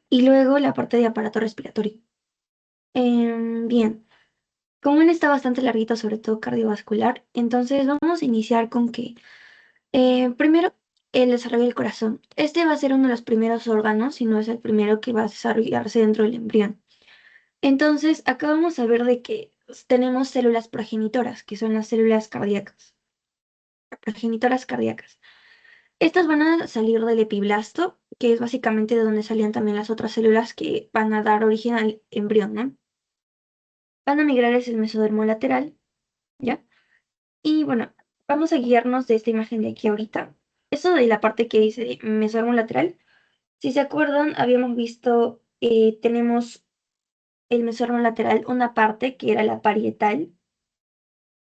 y luego la parte de aparato respiratorio. Bien, como él está bastante larguito, sobre todo cardiovascular, entonces vamos a iniciar con que primero el desarrollo del corazón. Este va a ser uno de los primeros órganos, si no es el primero que va a desarrollarse dentro del embrión. Entonces, acá vamos a ver de que tenemos células progenitoras, que son las células cardíacas, progenitoras cardíacas. Estas van a salir del epiblasto, que es básicamente de donde salían también las otras células que van a dar origen al embrión, ¿no? Van a migrar hacia el mesodermo lateral, ¿ya? Y bueno, vamos a guiarnos de esta imagen de aquí ahorita. Eso de la parte que dice mesodermo lateral, si se acuerdan, habíamos visto, tenemos el mesodermo lateral, una parte que era la parietal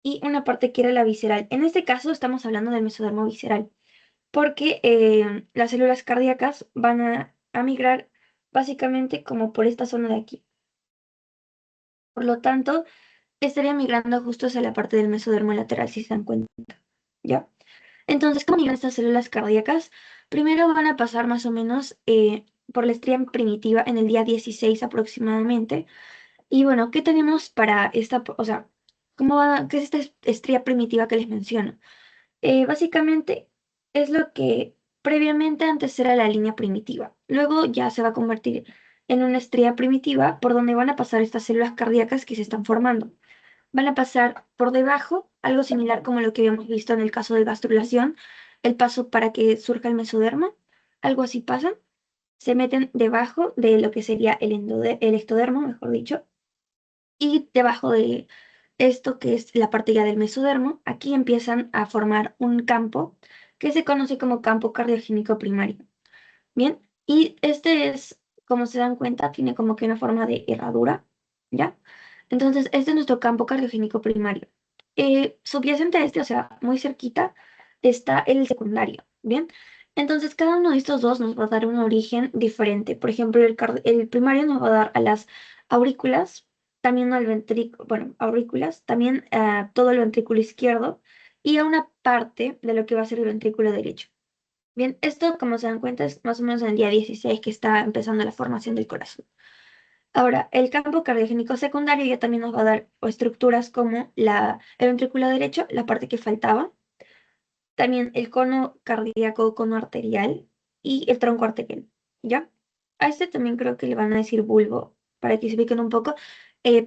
y una parte que era la visceral. En este caso estamos hablando del mesodermo visceral, porque las células cardíacas van a migrar básicamente como por esta zona de aquí. Por lo tanto, estaría migrando justo hacia la parte del mesodermo lateral, si se dan cuenta, ¿ya? Entonces, ¿cómo migran estas células cardíacas? Primero van a pasar más o menos por la estría primitiva en el día 16 aproximadamente. Y bueno, ¿qué tenemos para esta, o sea, qué es esta estría primitiva que les menciono? Básicamente es lo que previamente antes era la línea primitiva. Luego ya se va a convertir en una estría primitiva por donde van a pasar estas células cardíacas que se están formando. Van a pasar por debajo, algo similar como lo que habíamos visto en el caso de gastrulación, el paso para que surja el mesodermo, algo así pasa. Se meten debajo de lo que sería el ectodermo, mejor dicho, y debajo de esto, que es la parte ya del mesodermo, aquí empiezan a formar un campo que se conoce como campo cardiogénico primario. Bien, y este es, como se dan cuenta, tiene como que una forma de herradura, ¿ya? Entonces, este es nuestro campo cardiogénico primario. Subyacente a este, o sea, muy cerquita, está el secundario, ¿bien? Entonces, cada uno de estos dos nos va a dar un origen diferente. Por ejemplo, el primario nos va a dar a las aurículas, también al ventrículo, bueno, aurículas, también a todo el ventrículo izquierdo y a una parte de lo que va a ser el ventrículo derecho. Bien, esto, como se dan cuenta, es más o menos en el día 16 que está empezando la formación del corazón. Ahora, el campo cardiogénico secundario ya también nos va a dar estructuras como el ventrículo derecho, la parte que faltaba, también el cono cardíaco, cono arterial y el tronco arterial, ¿ya? A este también creo que le van a decir bulbo, para que se ubiquen un poco.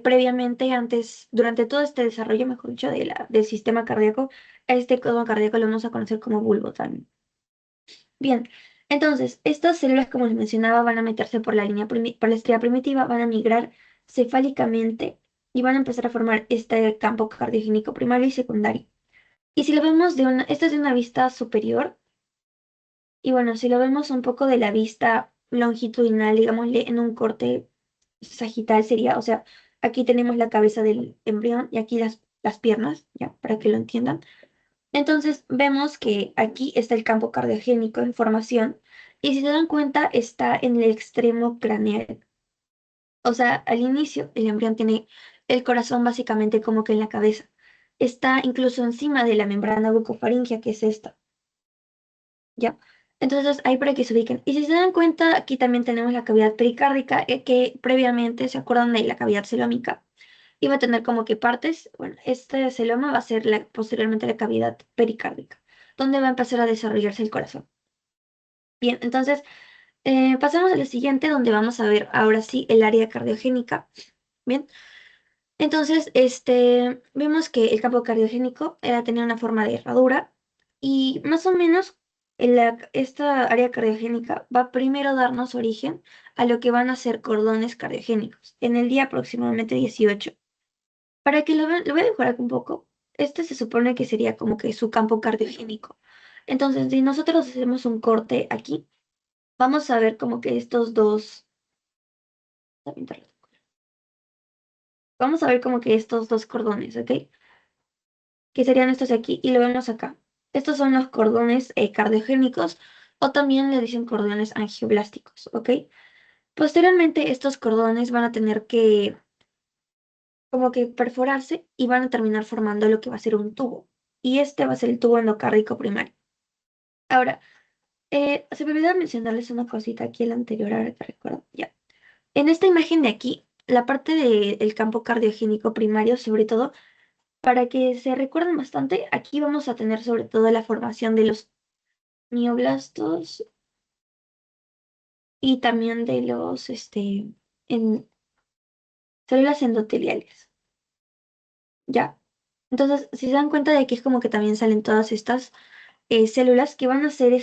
Previamente, antes, durante todo este desarrollo, mejor dicho, del sistema cardíaco, a este cono cardíaco lo vamos a conocer como bulbo también. Bien, entonces, estas células, como les mencionaba, van a meterse por la por la estría primitiva, van a migrar cefálicamente y van a empezar a formar este campo cardiogénico primario y secundario. Y si lo vemos esta es de una vista superior, y bueno, si lo vemos un poco de la vista longitudinal, digámosle, en un corte sagital sería, o sea, aquí tenemos la cabeza del embrión y aquí las piernas, ya, para que lo entiendan. Entonces vemos que aquí está el campo cardiogénico en formación y si se dan cuenta está en el extremo craneal. O sea, al inicio el embrión tiene el corazón básicamente como que en la cabeza. Está incluso encima de la membrana bucofaringea, que es esta, ¿ya? Entonces ahí para que se ubiquen. Y si se dan cuenta, aquí también tenemos la cavidad pericárdica, que previamente se acuerdan de la cavidad celómica. Iba a tener como que partes. Bueno, este celoma va a ser posteriormente la cavidad pericárdica, donde va a empezar a desarrollarse el corazón. Bien, entonces pasamos a la siguiente, donde vamos a ver ahora sí el área cardiogénica. Bien, entonces vemos que el campo cardiogénico era tenía una forma de herradura y más o menos esta área cardiogénica va a primero darnos origen a lo que van a ser cordones cardiogénicos en el día aproximadamente 18. Para que lo vean, lo voy a dibujar un poco. Este se supone que sería como que su campo cardiogénico. Entonces, si nosotros hacemos un corte aquí, vamos a ver como que estos dos, vamos a ver como que estos dos cordones, ¿ok? Que serían estos de aquí y lo vemos acá. Estos son los cordones cardiogénicos o también le dicen cordones angioblásticos, ¿ok? Posteriormente, estos cordones van a tener que como que perforarse y van a terminar formando lo que va a ser un tubo. Y este va a ser el tubo endocárdico primario. Ahora, Se me olvidó mencionarles una cosita aquí, el anterior, ahora que recuerdo. Ya. En esta imagen de aquí, la parte del campo cardiogénico primario, sobre todo, para que se recuerden bastante, aquí vamos a tener sobre todo la formación de los mioblastos y también de los en células endoteliales. Ya. Entonces, si se dan cuenta de que es como que también salen todas estas células que van a ser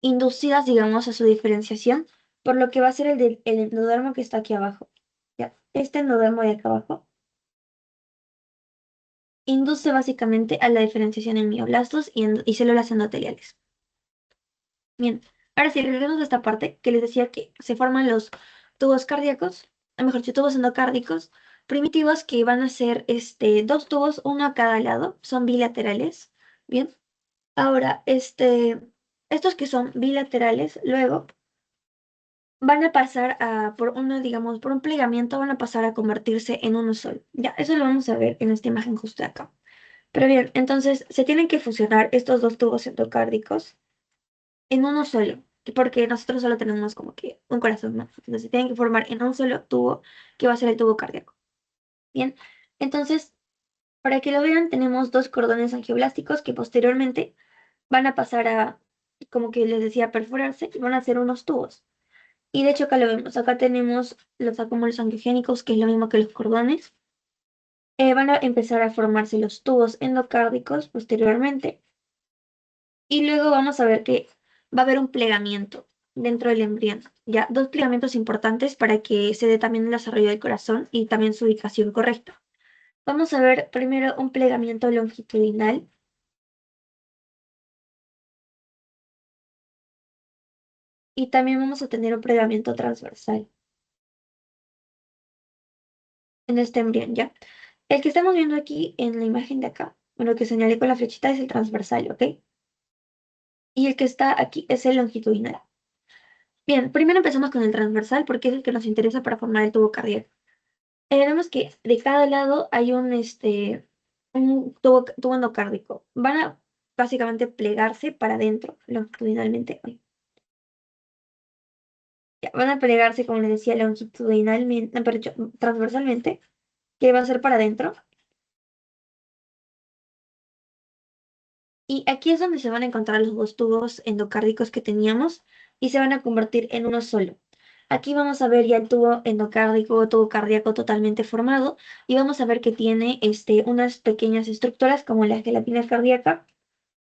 inducidas, digamos, a su diferenciación, por lo que va a ser el endodermo que está aquí abajo. Ya. Este endodermo de acá abajo induce básicamente a la diferenciación en mioblastos y células endoteliales. Bien, ahora sí, regresamos a esta parte que les decía que se forman los tubos cardíacos, o mejor dicho, tubos endocárdicos primitivos que van a ser dos tubos, uno a cada lado, son bilaterales. Bien, ahora, estos que son bilaterales, luego van a pasar por uno, digamos, por un plegamiento, van a pasar a convertirse en uno solo. Ya, eso lo vamos a ver en esta imagen justo de acá. Pero bien, entonces se tienen que fusionar estos dos tubos endocárdicos en uno solo, porque nosotros solo tenemos como que un corazón, ¿no? Entonces se tienen que formar en un solo tubo, que va a ser el tubo cardíaco. Bien, entonces, para que lo vean, tenemos dos cordones angioblásticos que posteriormente van a pasar a, como que les decía, perforarse y van a ser unos tubos. Y de hecho acá lo vemos, acá tenemos los acúmulos angiogénicos, que es lo mismo que los cordones. Van a empezar a formarse los tubos endocárdicos posteriormente. Y luego vamos a ver que va a haber un plegamiento dentro del embrión. Ya, dos plegamientos importantes para que se dé también el desarrollo del corazón y también su ubicación correcta. Vamos a ver primero un plegamiento longitudinal y también vamos a tener un plegamiento transversal en este embrión, ¿ya? El que estamos viendo aquí en la imagen de acá, bueno, que señalé con la flechita es el transversal, ¿ok? Y el que está aquí es el longitudinal. Bien, primero empezamos con el transversal porque es el que nos interesa para formar el tubo cardíaco. Vemos que de cada lado hay un tubo endocárdico. Van a básicamente plegarse para adentro longitudinalmente. Ay, ya, van a plegarse, como les decía, longitudinalmente, transversalmente, que va a ser para adentro. Y aquí es donde se van a encontrar los dos tubos endocárdicos que teníamos y se van a convertir en uno solo. Aquí vamos a ver ya el tubo endocárdico, tubo cardíaco totalmente formado y vamos a ver que tiene unas pequeñas estructuras como la gelatina cardíaca,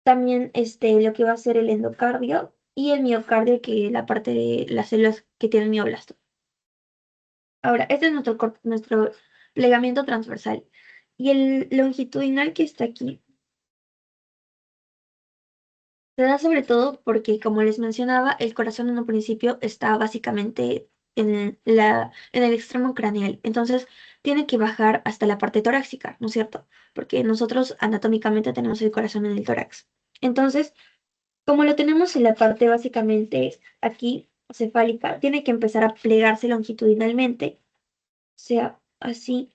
también lo que va a ser el endocardio y el miocardio, que es la parte de las células que tienen mioblasto. Ahora, este es nuestro plegamiento transversal. Y el longitudinal que está aquí se da sobre todo porque, como les mencionaba, el corazón en un principio está básicamente en el extremo craneal. Entonces, tiene que bajar hasta la parte torácica, ¿no es cierto? Porque nosotros anatómicamente tenemos el corazón en el tórax. Entonces, como lo tenemos en la parte básicamente aquí, cefálica, tiene que empezar a plegarse longitudinalmente, o sea, así,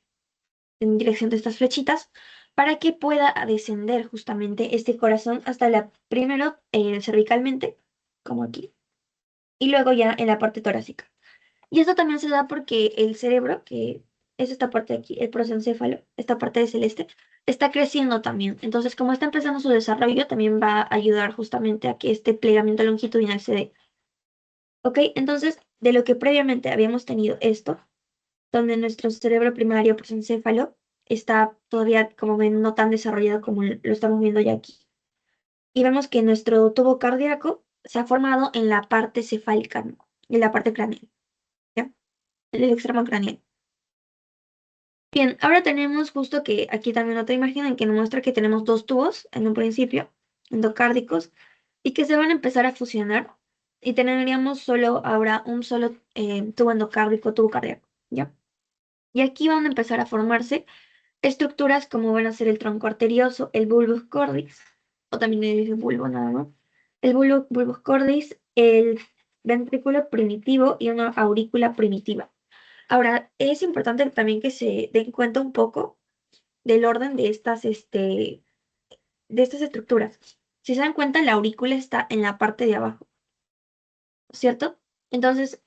en dirección de estas flechitas, para que pueda descender justamente este corazón hasta primero cervicalmente, como aquí, y luego ya en la parte torácica. Y esto también se da porque el cerebro, que es esta parte de aquí, el prosencéfalo, esta parte de celeste, está creciendo también. Entonces, como está empezando su desarrollo, también va a ayudar justamente a que este plegamiento longitudinal se dé. ¿Ok? Entonces, de lo que previamente habíamos tenido esto, donde nuestro cerebro primario prosencéfalo está todavía, como ven, no tan desarrollado como lo estamos viendo ya aquí. Y vemos que nuestro tubo cardíaco se ha formado en la parte cefálica, ¿no? En la parte craneal, ¿ya? En el extremo craneal. Bien, ahora tenemos justo que aquí también otra imagen en que nos muestra que tenemos dos tubos en un principio, endocárdicos, y que se van a empezar a fusionar y tendríamos solo ahora un solo tubo endocárdico, tubo cardíaco, ¿ya? Y aquí van a empezar a formarse estructuras como van a ser el tronco arterioso, el bulbus cordis, o también el bulbo nada más, el bulbus cordis, el ventrículo primitivo y una aurícula primitiva. Ahora, es importante también que se den cuenta un poco del orden de estas estructuras. Si se dan cuenta, la aurícula está en la parte de abajo, ¿cierto? Entonces,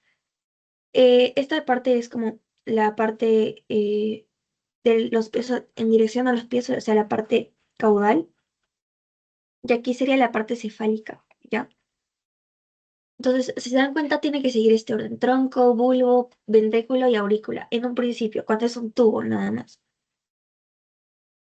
esta parte es como la parte de los pies en dirección a los pies, o sea, la parte caudal, y aquí sería la parte cefálica, ¿ya? Entonces, si se dan cuenta, tiene que seguir este orden: tronco, bulbo, ventrículo y aurícula, en un principio, cuando es un tubo nada más.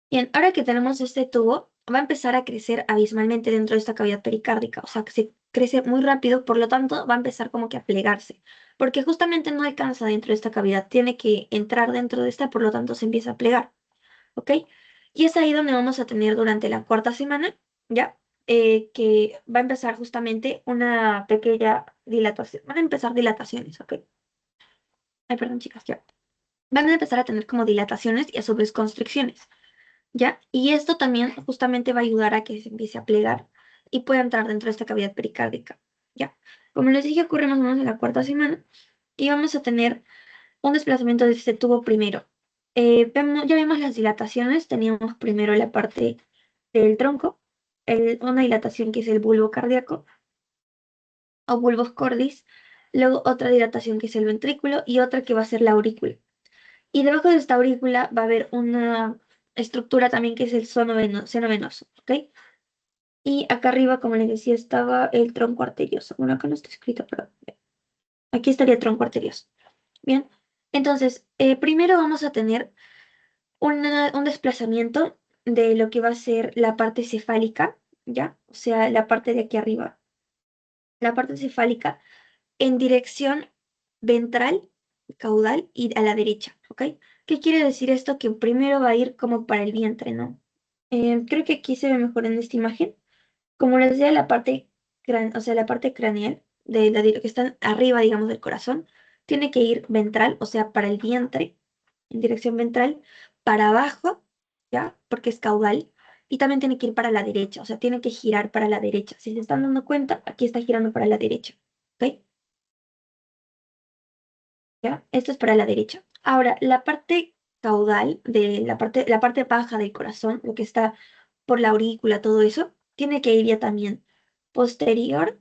Bien, ahora que tenemos este tubo, va a empezar a crecer abismalmente dentro de esta cavidad pericárdica, o sea, que se crece muy rápido, por lo tanto, va a empezar como que a plegarse, porque justamente no alcanza dentro de esta cavidad, tiene que entrar dentro de esta, por lo tanto, se empieza a plegar, ¿ok? Y es ahí donde vamos a tener durante la cuarta semana, ¿ya? Que va a empezar justamente una pequeña dilatación, van a empezar dilataciones, ¿ok? Ay, perdón, chicas, ya. Van a empezar a tener como dilataciones y a su vez constricciones. ¿Ya? Y esto también justamente va a ayudar a que se empiece a plegar y pueda entrar dentro de esta cavidad pericárdica, ¿ya? Como les dije, ocurre más o menos en la cuarta semana y vamos a tener un desplazamiento de este tubo primero. Ya vimos las dilataciones, teníamos primero la parte del tronco, una dilatación que es el bulbo cardíaco o bulbos cordis, luego otra dilatación que es el ventrículo y otra que va a ser la aurícula. Y debajo de esta aurícula va a haber una estructura también que es el seno venoso, ¿ok? Y acá arriba, como les decía, estaba el tronco arterioso. Bueno, acá no está escrito, pero aquí estaría el tronco arterioso. Bien, entonces, primero vamos a tener un desplazamiento de lo que va a ser la parte cefálica, ¿ya? O sea, la parte de aquí arriba, la parte cefálica en dirección ventral, caudal y a la derecha, ¿ok? ¿Qué quiere decir esto? Que primero va a ir como para el vientre, ¿no? Creo que aquí se ve mejor en esta imagen. Como les decía, la parte, o sea, la parte craneal, que está arriba, digamos, del corazón, tiene que ir ventral, o sea, para el vientre, en dirección ventral, para abajo, ¿ya? Porque es caudal, y también tiene que ir para la derecha, o sea, tiene que girar para la derecha. Si se están dando cuenta, aquí está girando para la derecha, ¿ok? ¿Ya? Esto es para la derecha. Ahora, la parte caudal de la parte baja del corazón, lo que está por la aurícula, todo eso, tiene que ir ya también posterior,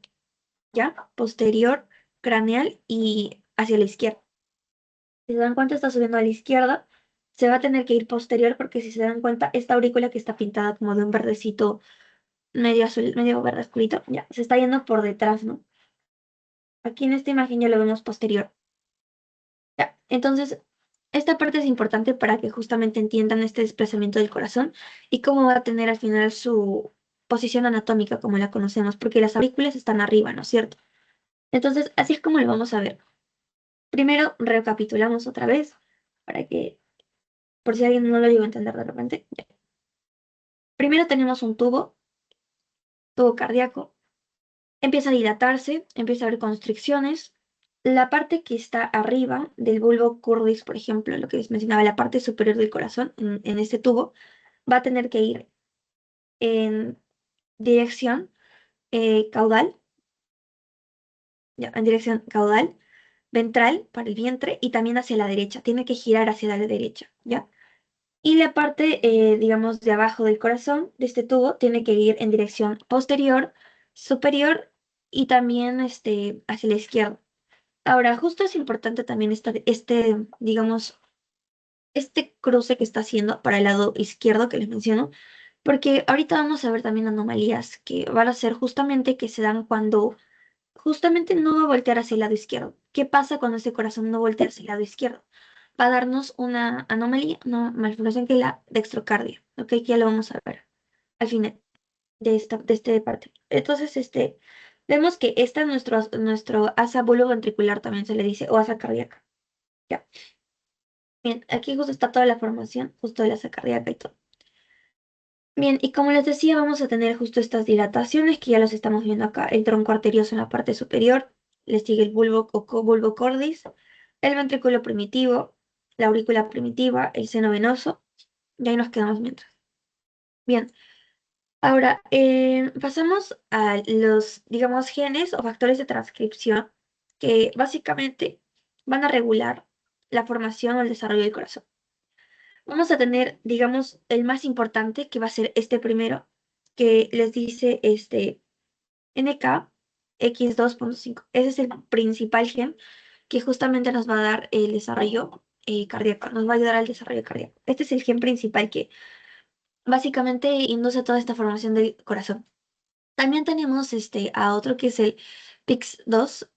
¿ya? Posterior, craneal y hacia la izquierda. Si se dan cuenta, está subiendo a la izquierda, se va a tener que ir posterior porque si se dan cuenta, esta aurícula que está pintada como de un verdecito medio azul, medio verde oscurito, ya, se está yendo por detrás, ¿no? Aquí en esta imagen ya lo vemos posterior. Ya, entonces, esta parte es importante para que justamente entiendan este desplazamiento del corazón y cómo va a tener al final su posición anatómica como la conocemos, porque las aurículas están arriba, ¿no es cierto? Entonces, así es como lo vamos a ver. Primero, recapitulamos otra vez para que, por si alguien no lo llegó a entender de repente. Ya. Primero tenemos un tubo cardíaco, empieza a dilatarse, empieza a haber constricciones. La parte que está arriba del bulbo cordis, por ejemplo, lo que les mencionaba, la parte superior del corazón, en este tubo, va a tener que ir en dirección caudal, ya, en dirección caudal, ventral para el vientre y también hacia la derecha. Tiene que girar hacia la derecha, ¿ya? Y la parte, digamos, de abajo del corazón, de este tubo, tiene que ir en dirección posterior, superior y también hacia la izquierda. Ahora, justo es importante también digamos, este cruce que está haciendo para el lado izquierdo que les menciono, porque ahorita vamos a ver también anomalías que van a ser justamente que se dan cuando justamente no va a voltear hacia el lado izquierdo. ¿Qué pasa cuando este corazón no voltea hacia el lado izquierdo? Va a darnos una anomalía, una malformación que es la dextrocardia, ¿ok? Que ya lo vamos a ver al final de este parte. Entonces, vemos que esta es nuestro asa ventricular también se le dice, o asa cardíaca. Ya. Bien, aquí justo está toda la formación, justo de la asa cardíaca y todo. Bien, y como les decía, vamos a tener justo estas dilataciones que ya los estamos viendo acá. El tronco arterioso en la parte superior, le sigue el bulbo cordis, el ventrículo primitivo, la aurícula primitiva, el seno venoso, y ahí nos quedamos mientras. Bien, ahora pasamos a los, digamos, genes o factores de transcripción que básicamente van a regular la formación o el desarrollo del corazón. Vamos a tener, digamos, el más importante, que va a ser este primero, que les dice NKX2.5. Ese es el principal gen que justamente nos va a dar el desarrollo cardíaco, nos va a ayudar al desarrollo cardíaco. Este es el gen principal que básicamente induce toda esta formación del corazón. También tenemos a otro que es el PIX2,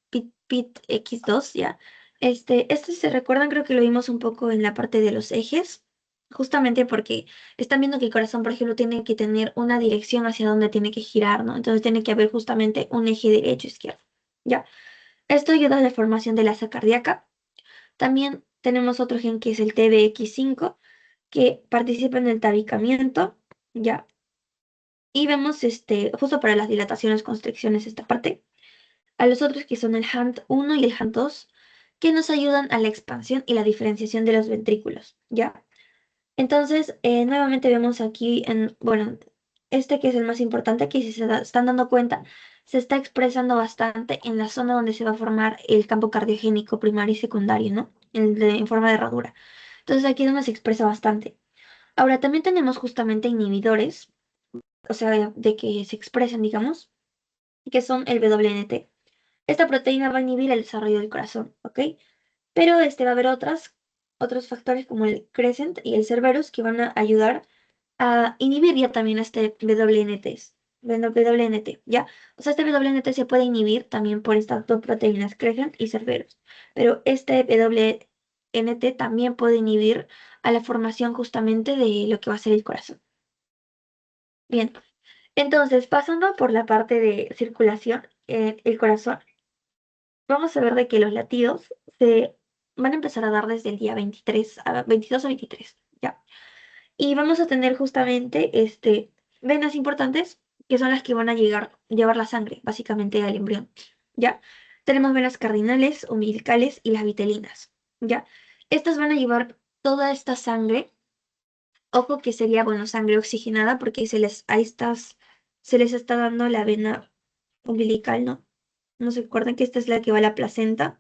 PITX2, ya. Este se recuerdan, creo que lo vimos un poco en la parte de los ejes, justamente porque están viendo que el corazón, por ejemplo, tiene que tener una dirección hacia donde tiene que girar, ¿no? Entonces tiene que haber justamente un eje derecho-izquierdo, ya. Esto ayuda a la formación de la asa cardíaca. También tenemos otro gen que es el TBX5, que participa en el tabicamiento, ya. Y vemos justo para las dilataciones, constricciones, esta parte. A los otros que son el HANT1 y el HANT2, que nos ayudan a la expansión y la diferenciación de los ventrículos, ¿ya? Entonces, nuevamente vemos aquí, bueno, este que es el más importante, que si están dando cuenta, se está expresando bastante en la zona donde se va a formar el campo cardiogénico primario y secundario, ¿no? En forma de herradura. Entonces, aquí es donde se expresa bastante. Ahora, también tenemos justamente inhibidores, o sea, de que se expresen, digamos, que son el WNT. Esta proteína va a inhibir el desarrollo del corazón, ¿ok? Pero va a haber otros factores como el Crescent y el Cerberus que van a ayudar a inhibir ya también este WNT, WNT, ¿ya? O sea, este WNT se puede inhibir también por estas dos proteínas, Crescent y Cerberus. Pero este WNT también puede inhibir a la formación justamente de lo que va a ser el corazón. Bien, entonces, pasando por la parte de circulación, el corazón, vamos a ver de que los latidos se van a empezar a dar desde el día 23 a 22 o 23, ¿ya? Y vamos a tener justamente venas importantes que son las que van a llevar la sangre, básicamente al embrión, ¿ya? Tenemos venas cardinales, umbilicales y las vitelinas, ¿ya? Estas van a llevar toda esta sangre, ojo que sería, bueno, sangre oxigenada porque se les está dando la vena umbilical, ¿no? No se acuerdan que esta es la que va a la placenta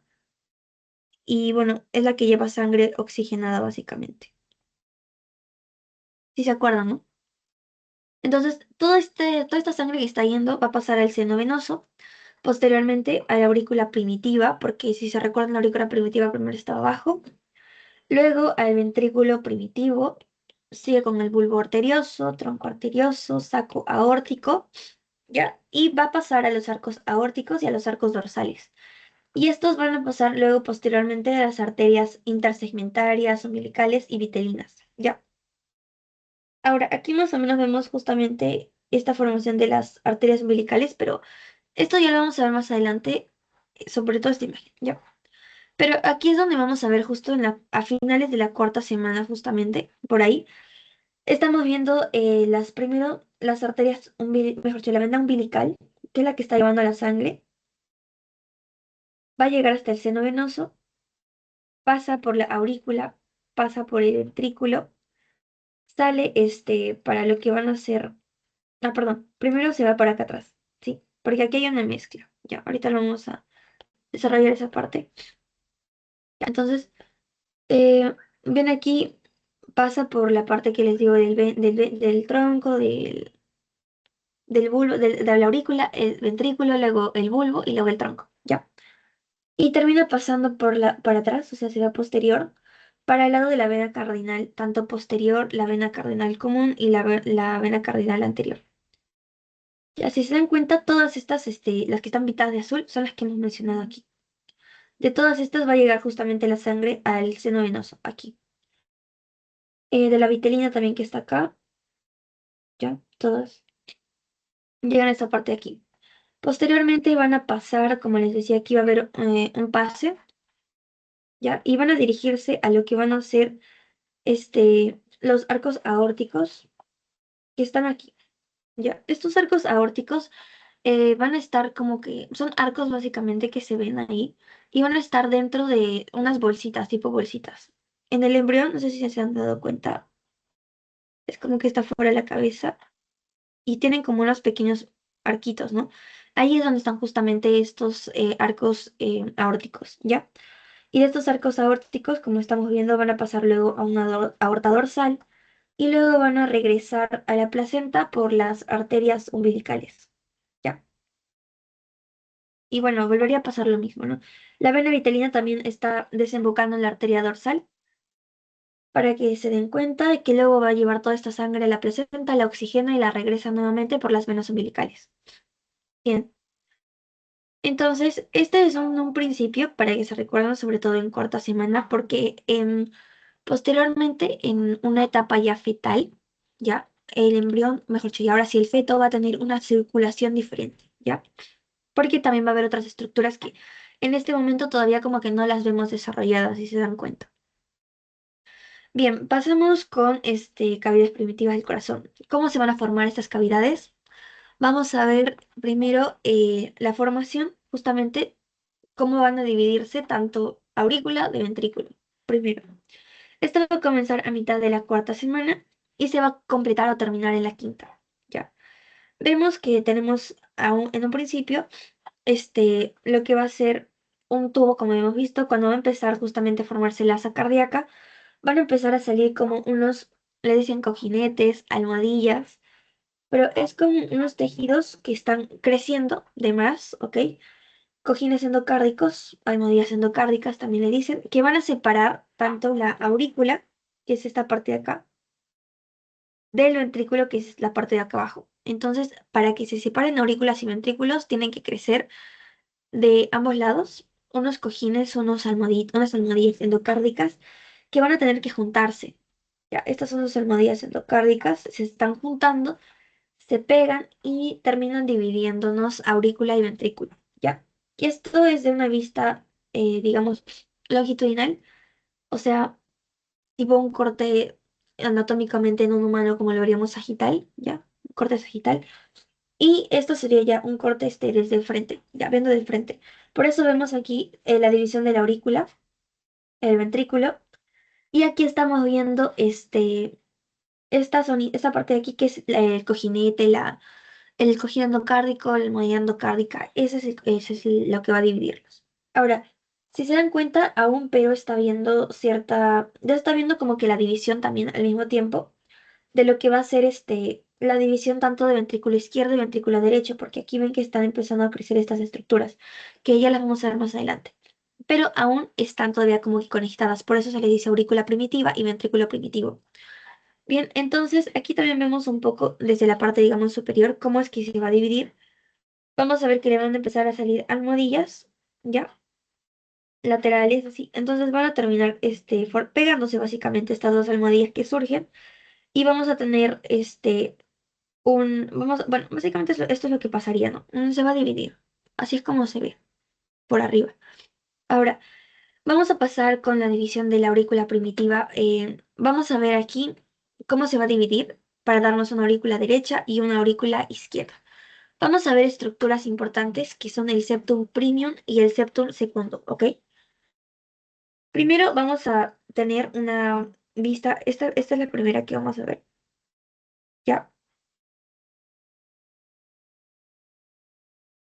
y bueno, es la que lleva sangre oxigenada básicamente. ¿Sí se acuerdan, no? Entonces, toda esta sangre que está yendo va a pasar al seno venoso, posteriormente a la aurícula primitiva, porque si se recuerdan, la aurícula primitiva primero estaba abajo, luego al ventrículo primitivo, sigue con el bulbo arterioso, tronco arterioso, saco aórtico, ¿ya? Y va a pasar a los arcos aórticos y a los arcos dorsales. Y estos van a pasar luego posteriormente a las arterias intersegmentarias, umbilicales y vitelinas, ¿ya? Ahora, aquí más o menos vemos justamente esta formación de las arterias umbilicales, pero esto ya lo vamos a ver más adelante, sobre todo esta imagen, ¿ya? Pero aquí es donde vamos a ver justo a finales de la cuarta semana, justamente, por ahí, estamos viendo las arterias, mejor dicho, la vena umbilical, que es la que está llevando la sangre, va a llegar hasta el seno venoso, pasa por la aurícula, pasa por el ventrículo, sale para lo que van a ser. Ah, perdón. Primero se va para acá atrás. Sí, porque aquí hay una mezcla. Ya, ahorita lo vamos a desarrollar esa parte. Entonces, eh, ven aquí, pasa por la parte que les digo del tronco, del bulbo, de la aurícula, el ventrículo, luego el bulbo y luego el tronco. Ya. Y termina pasando para atrás, o sea, se va posterior, para el lado de la vena cardinal, tanto posterior, la vena cardinal común y la vena cardinal anterior. Ya, si se dan cuenta, todas estas, las que están pintadas de azul, son las que hemos mencionado aquí. De todas estas va a llegar justamente la sangre al seno venoso, aquí. De la vitelina también que está acá, ya, todas llegan a esta parte de aquí. Posteriormente van a pasar, como les decía, aquí va a haber un pase, ya, y van a dirigirse a lo que van a ser, los arcos aórticos que están aquí, ya. Estos arcos aórticos van a estar como que son arcos básicamente que se ven ahí y van a estar dentro de unas bolsitas, tipo bolsitas. En el embrión, no sé si se han dado cuenta, es como que está fuera de la cabeza y tienen como unos pequeños arquitos, ¿no? Ahí es donde están justamente estos arcos aórticos, ¿ya? Y de estos arcos aórticos, como estamos viendo, van a pasar luego a una aorta dorsal, y luego van a regresar a la placenta por las arterias umbilicales. ¿Ya? Y bueno, volvería a pasar lo mismo, ¿no? La vena vitelina también está desembocando en la arteria dorsal para que se den cuenta de que luego va a llevar toda esta sangre a la placenta, la oxigena y la regresa nuevamente por las venas umbilicales. Bien, entonces este es un principio para que se recuerden sobre todo en cuarta semana porque posteriormente en una etapa ya fetal, ya, el embrión, mejor dicho, y ahora sí el feto va a tener una circulación diferente, ¿ya? Porque también va a haber otras estructuras que en este momento todavía como que no las vemos desarrolladas, si se dan cuenta. Bien, pasamos con cavidades primitivas del corazón. ¿Cómo se van a formar estas cavidades? Vamos a ver primero la formación, justamente cómo van a dividirse tanto aurícula de ventrículo. Primero, esto va a comenzar a mitad de la cuarta semana y se va a completar o terminar en la quinta. Ya. Vemos que tenemos aún en un principio lo que va a ser un tubo, como hemos visto, cuando va a empezar justamente a formarse la asa cardíaca, van a empezar a salir como unos, le dicen cojinetes, almohadillas, pero es como unos tejidos que están creciendo de más, ¿ok? Cojines endocárdicos, almohadillas endocárdicas también le dicen, que van a separar tanto la aurícula, que es esta parte de acá, del ventrículo, que es la parte de acá abajo. Entonces, para que se separen aurículas y ventrículos, tienen que crecer de ambos lados unos cojines, unas almohadillas endocárdicas que van a tener que juntarse. Ya, estas son las almohadillas endocárdicas, se están juntando, se pegan y terminan dividiéndonos aurícula y ventrículo. ¿Ya? Y esto es de una vista, digamos, longitudinal, o sea, tipo un corte anatómicamente en un humano como lo veríamos sagital, ¿ya? Un corte sagital. Y esto sería ya un corte desde el frente, ya viendo del frente. Por eso vemos aquí la división de la aurícula, el ventrículo. Y aquí estamos viendo esta parte de aquí que es el cojinete, el cojín endocárdico, la almohadilla endocárdica. Ese es lo que va a dividirlos. Ahora, si se dan cuenta, aún pero está viendo ya está viendo como que la división también al mismo tiempo de lo que va a ser la división tanto de ventrículo izquierdo y ventrículo derecho, porque aquí ven que están empezando a crecer estas estructuras, que ya las vamos a ver más adelante. Pero aún están todavía como que conectadas, por eso se le dice aurícula primitiva y ventrículo primitivo. Bien, entonces aquí también vemos un poco desde la parte, digamos, superior, cómo es que se va a dividir. Vamos a ver que le van a empezar a salir almohadillas, ¿ya? Laterales, así. Entonces van a terminar pegándose básicamente estas dos almohadillas que surgen y vamos a tener bueno, básicamente esto es lo que pasaría, ¿no? Se va a dividir. Así es como se ve por arriba. Ahora, vamos a pasar con la división de la aurícula primitiva. Vamos a ver aquí cómo se va a dividir para darnos una aurícula derecha y una aurícula izquierda. Vamos a ver estructuras importantes que son el septum primum y el septum secundum, ¿ok? Primero vamos a tener una vista, esta es la primera que vamos a ver, ¿ya?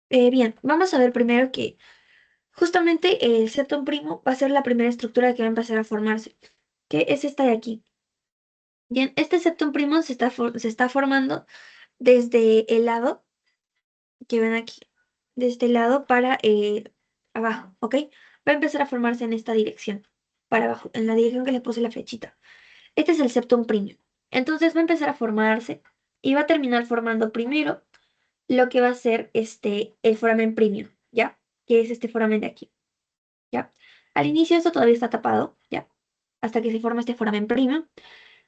Bien, vamos a ver primero que justamente el septum primo va a ser la primera estructura que va a empezar a formarse, que es esta de aquí. Bien, este septum primo se está formando desde el lado que ven aquí, de este lado para abajo, ¿ok? Va a empezar a formarse en esta dirección, para abajo, en la dirección que le puse la flechita. Este es el septum primo. Entonces va a empezar a formarse y va a terminar formando primero lo que va a ser el foramen premium, ¿ya? Que es este foramen de aquí. ¿Ya? Al inicio esto todavía está tapado, ¿ya? Hasta que se forma este foramen premium.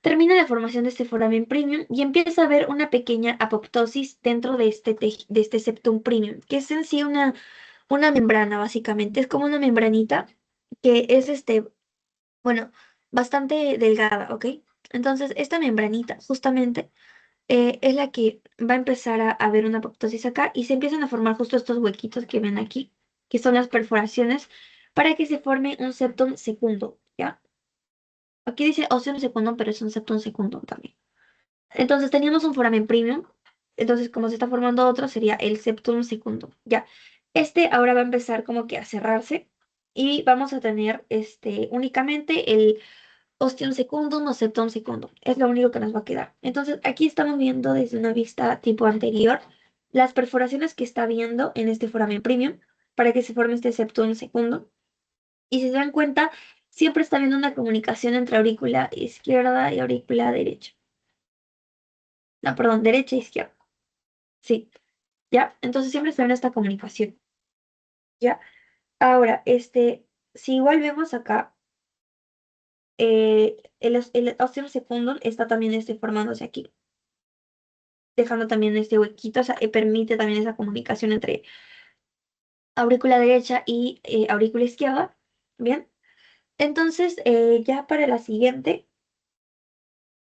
Termina la formación de este foramen premium y empieza a haber una pequeña apoptosis dentro de de este septum premium, que es en sí una membrana, básicamente. Es como una membranita que es, bueno, bastante delgada, ¿ok? Entonces, esta membranita, justamente, es la que va a empezar a ver una apoptosis acá y se empiezan a formar justo estos huequitos que ven aquí, que son las perforaciones, para que se forme un septum segundo, ¿ya? Aquí dice ostium secundum, pero es un septum secundum también. Entonces teníamos un foramen premium, entonces como se está formando otro sería el septum secundum, ¿ya? Ahora va a empezar como que a cerrarse y vamos a tener únicamente ostium secundum o septum secundum. Es lo único que nos va a quedar. Entonces, aquí estamos viendo desde una vista tipo anterior las perforaciones que está viendo en este foramen premium para que se forme este septum secundum. Y si se dan cuenta, siempre está habiendo una comunicación entre aurícula izquierda y aurícula derecha. No, perdón, derecha e izquierda. Sí, ¿ya? Entonces siempre está habiendo esta comunicación, ¿ya? Ahora, si igual vemos acá, el ostium secundum está también formándose aquí, dejando también este huequito, o sea, permite también esa comunicación entre aurícula derecha y aurícula izquierda, ¿bien? Entonces, ya para la siguiente,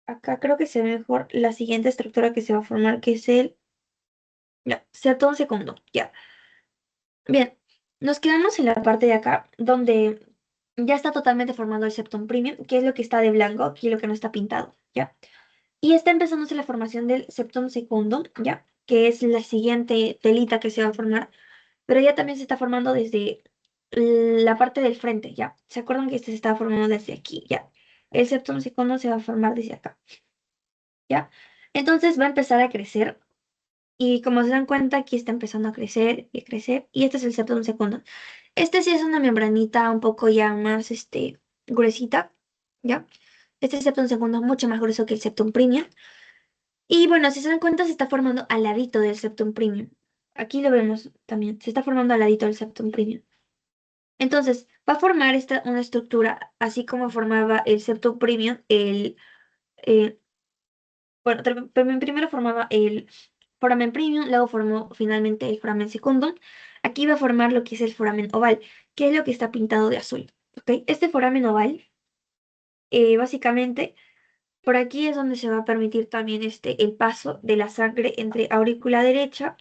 acá creo que se ve mejor la siguiente estructura que se va a formar, que es ya, septum secundum, ya. Bien, nos quedamos en la parte de acá, donde ya está totalmente formado el septum premium, que es lo que está de blanco, aquí lo que no está pintado, ¿ya? Y está empezándose la formación del septum secundum, ¿ya? Que es la siguiente telita que se va a formar, pero ya también se está formando desde la parte del frente, ¿ya? ¿Se acuerdan que este se estaba formando desde aquí, ya? El septum secundum se va a formar desde acá, ¿ya? Entonces va a empezar a crecer y como se dan cuenta, aquí está empezando a crecer y a crecer. Y este es el septum secundum. Este sí es una membranita un poco ya más gruesita, ¿ya? Este septum secundum es mucho más grueso que el septum premium. Y bueno, si se dan cuenta, se está formando al ladito del septum premium. Aquí lo vemos también. Se está formando al ladito del septum premium. Entonces, va a formar una estructura, así como formaba el septum premium, eh, bueno, primero formaba el foramen premium, luego formó finalmente el foramen secundum. Aquí va a formar lo que es el foramen oval, que es lo que está pintado de azul. ¿Ok? Este foramen oval, básicamente, por aquí es donde se va a permitir también el paso de la sangre entre aurícula derecha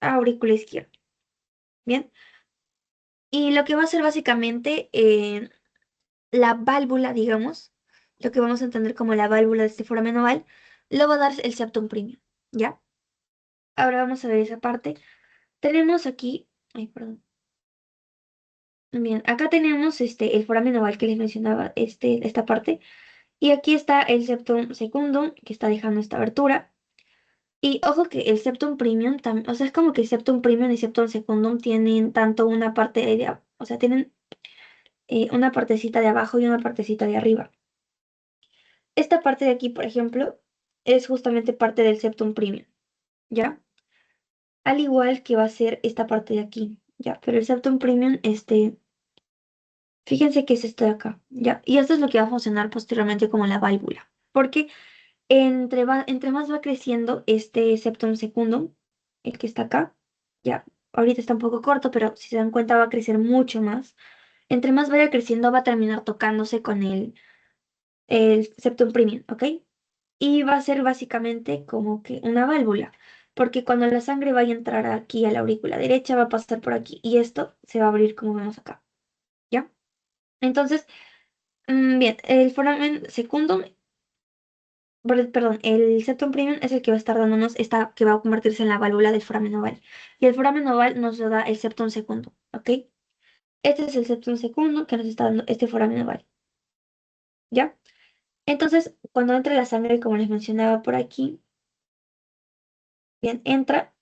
a aurícula izquierda. Bien. Y lo que va a ser básicamente la válvula, digamos, lo que vamos a entender como la válvula de este foramen oval, lo va a dar el septum premium. ¿Ya? Ahora vamos a ver esa parte. Tenemos aquí, ay, perdón. Bien, acá tenemos el foramen oval que les mencionaba, esta parte. Y aquí está el septum secundum, que está dejando esta abertura. Y ojo que el septum premium, o sea, es como que el septum premium y septum secundum tienen tanto una parte o sea, tienen una partecita de abajo y una partecita de arriba. Esta parte de aquí, por ejemplo, es justamente parte del septum premium, ¿ya? Al igual que va a ser esta parte de aquí, ¿ya? Pero el septum premium, fíjense que es esto de acá, ¿ya? Y esto es lo que va a funcionar posteriormente como la válvula. Porque entre más va creciendo este septum secundum, el que está acá, ya, ahorita está un poco corto, pero si se dan cuenta va a crecer mucho más. Entre más vaya creciendo va a terminar tocándose con el septum premium, ¿ok? Y va a ser básicamente como que una válvula, porque cuando la sangre vaya a entrar aquí a la aurícula derecha va a pasar por aquí y esto se va a abrir como vemos acá, ¿ya? Entonces, bien, el foramen secundum, perdón, el septum premium es el que va a estar dándonos esta que va a convertirse en la válvula del foramen oval. Y el foramen oval nos lo da el septum secundum, ¿ok? Este es el septum secundum que nos está dando este foramen oval, ¿ya? Entonces, cuando entre la sangre, como les mencionaba por aquí, bien, entra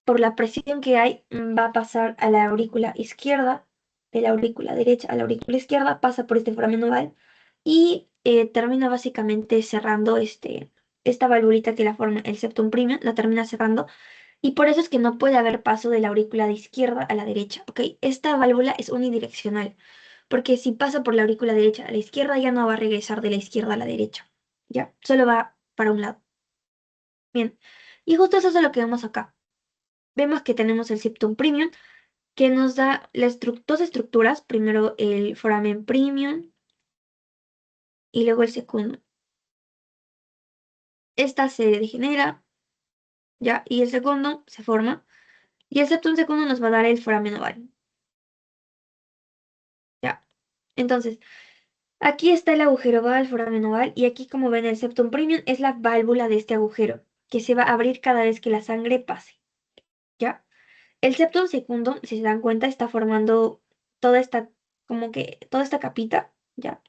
por la presión que hay, va a pasar a la aurícula izquierda, de la aurícula derecha a la aurícula izquierda, pasa por este foramen oval y termina básicamente cerrando esta valvulita que la forma el septum premium, la termina cerrando y por eso es que no puede haber paso de la aurícula de izquierda a la derecha, ¿ok? Esta válvula es unidireccional, porque si pasa por la aurícula derecha a la izquierda ya no va a regresar de la izquierda a la derecha, ¿ya? Solo va para un lado. Bien, y justo eso es lo que vemos acá. Vemos que tenemos el septum premium que nos da dos estructuras, primero el foramen premium y luego el secundum. Esta se degenera, ¿ya? Y el segundo se forma. Y el septum secundum nos va a dar el foramen oval, ¿ya? Entonces, aquí está el agujero oval, foramen oval, y aquí como ven el septum premium es la válvula de este agujero, que se va a abrir cada vez que la sangre pase, ¿ya? El septum secundum, si se dan cuenta, está formando toda esta, como que toda esta capita, ¿ya?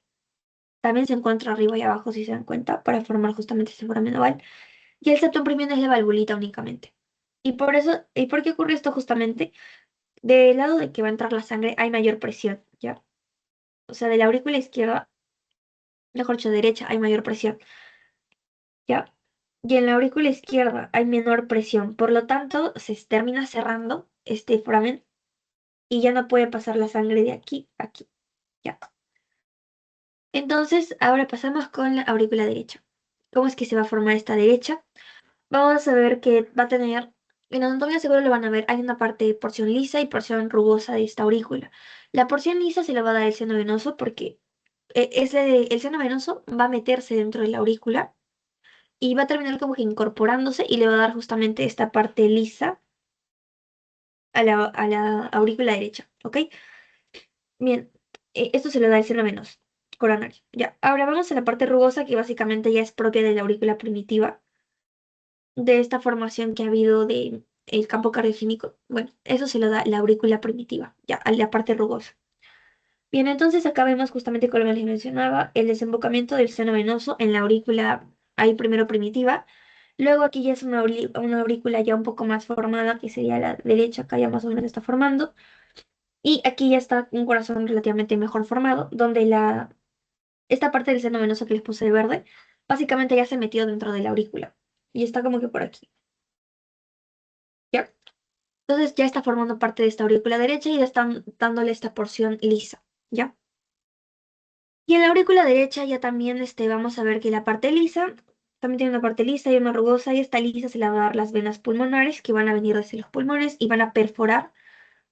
también se encuentra arriba y abajo, si se dan cuenta, para formar justamente este foramen oval. Y el septum premium es la valvulita únicamente. ¿Y por qué ocurre esto justamente? Del lado de que va a entrar la sangre hay mayor presión, ¿ya? O sea, de la aurícula izquierda, mejor dicho, derecha, hay mayor presión, ¿ya? Y en la aurícula izquierda hay menor presión, por lo tanto, se termina cerrando este foramen y ya no puede pasar la sangre de aquí a aquí, ¿ya? Entonces, ahora pasamos con la aurícula derecha. ¿Cómo es que se va a formar esta derecha? Vamos a ver que va a tener, en anatomía seguro lo van a ver, hay una parte porción lisa y porción rugosa de esta aurícula. La porción lisa se le va a dar el seno venoso porque el seno venoso va a meterse dentro de la aurícula y va a terminar como que incorporándose y le va a dar justamente esta parte lisa a la aurícula derecha, ¿ok? Bien, esto se le da el seno venoso coronario. Ya, ahora vamos a la parte rugosa que básicamente ya es propia de la aurícula primitiva, de esta formación que ha habido de el campo cardiogénico. Bueno, eso se lo da la aurícula primitiva, ya, a la parte rugosa. Bien, entonces acá vemos justamente como les mencionaba, el desembocamiento del seno venoso en la aurícula ahí primero primitiva. Luego aquí ya es una aurícula ya un poco más formada, que sería la derecha, acá ya más o menos está formando. Y aquí ya está un corazón relativamente mejor formado, donde esta parte del seno venoso que les puse de verde, básicamente ya se metió dentro de la aurícula. Y está como que por aquí, ¿ya? Entonces ya está formando parte de esta aurícula derecha y ya están dándole esta porción lisa, ¿ya? Y en la aurícula derecha ya también vamos a ver que la parte lisa, también tiene una parte lisa y una rugosa, y esta lisa se le va a dar las venas pulmonares que van a venir desde los pulmones y van a perforar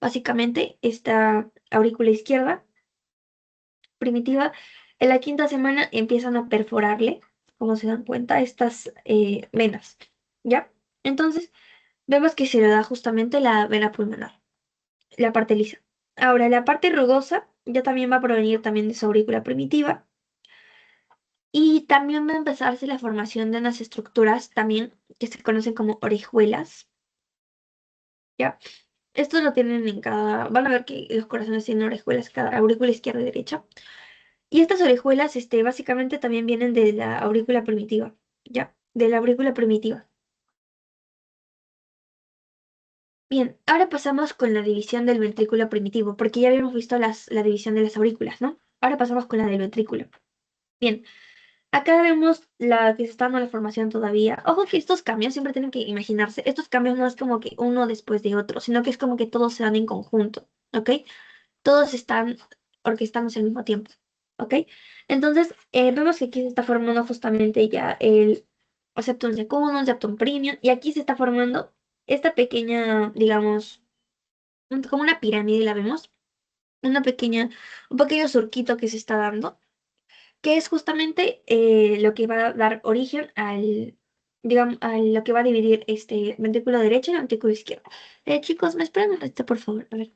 básicamente esta aurícula izquierda primitiva. En la quinta semana empiezan a perforarle, como se dan cuenta, estas venas, ¿ya? Entonces vemos que se le da justamente la vena pulmonar, la parte lisa. Ahora, la parte rugosa ya también va a provenir también de su aurícula primitiva y también va a empezarse la formación de unas estructuras también que se conocen como orejuelas, ¿ya? Esto lo tienen en cada, van a ver que los corazones tienen orejuelas, cada aurícula izquierda y derecha. Y estas orejuelas, básicamente también vienen de la aurícula primitiva, ¿ya? De la aurícula primitiva. Bien, ahora pasamos con la división del ventrículo primitivo, porque ya habíamos visto la división de las aurículas, ¿no? Ahora pasamos con la del ventrículo. Bien, acá vemos la que se está dando la formación todavía. Ojo que estos cambios siempre tienen que imaginarse. Estos cambios no es como que uno después de otro, sino que es como que todos se dan en conjunto, ¿ok? Todos están orquestándose al mismo tiempo, ¿ok? Entonces, vemos que aquí se está formando justamente ya el septum secundum, septum premium, y aquí se está formando esta pequeña, digamos, como una pirámide, la vemos, un pequeño surquito que se está dando que es justamente lo que va a dar origen digamos, a lo que va a dividir este ventrículo derecho y el ventrículo izquierdo. Chicos, ¿me esperan un ratito, por favor? A ver.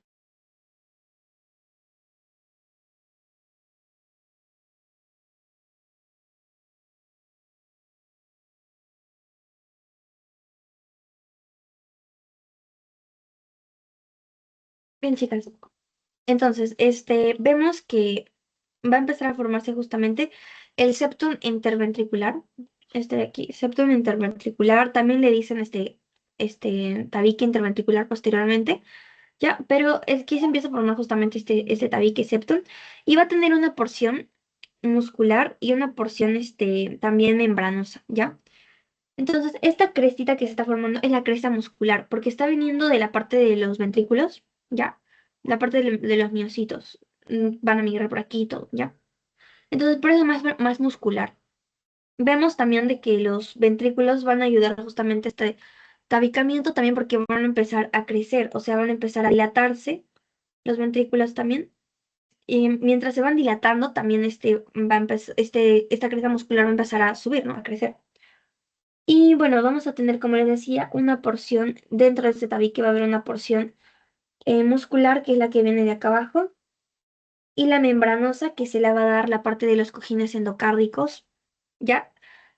Bien, chicas. Entonces, vemos que va a empezar a formarse justamente el septum interventricular. Este de aquí, septum interventricular, también le dicen tabique interventricular posteriormente. Ya, pero aquí se empieza a formar justamente este tabique septum y va a tener una porción muscular y una porción también membranosa, ¿ya? Entonces, esta crestita que se está formando es la cresta muscular, porque está viniendo de la parte de los ventrículos, ¿ya? La parte de los miocitos van a migrar por aquí y todo, ¿ya? Entonces, por eso es más muscular. Vemos también de que los ventrículos van a ayudar justamente a este tabicamiento también porque van a empezar a crecer, o sea, van a empezar a dilatarse los ventrículos también. Y mientras se van dilatando, también esta cresta muscular va a empezar a subir, ¿no? A crecer. Y bueno, vamos a tener, como les decía, una porción, dentro de este tabique va a haber una porción muscular, que es la que viene de acá abajo, y la membranosa, que se la va a dar la parte de los cojines endocárdicos, ¿ya?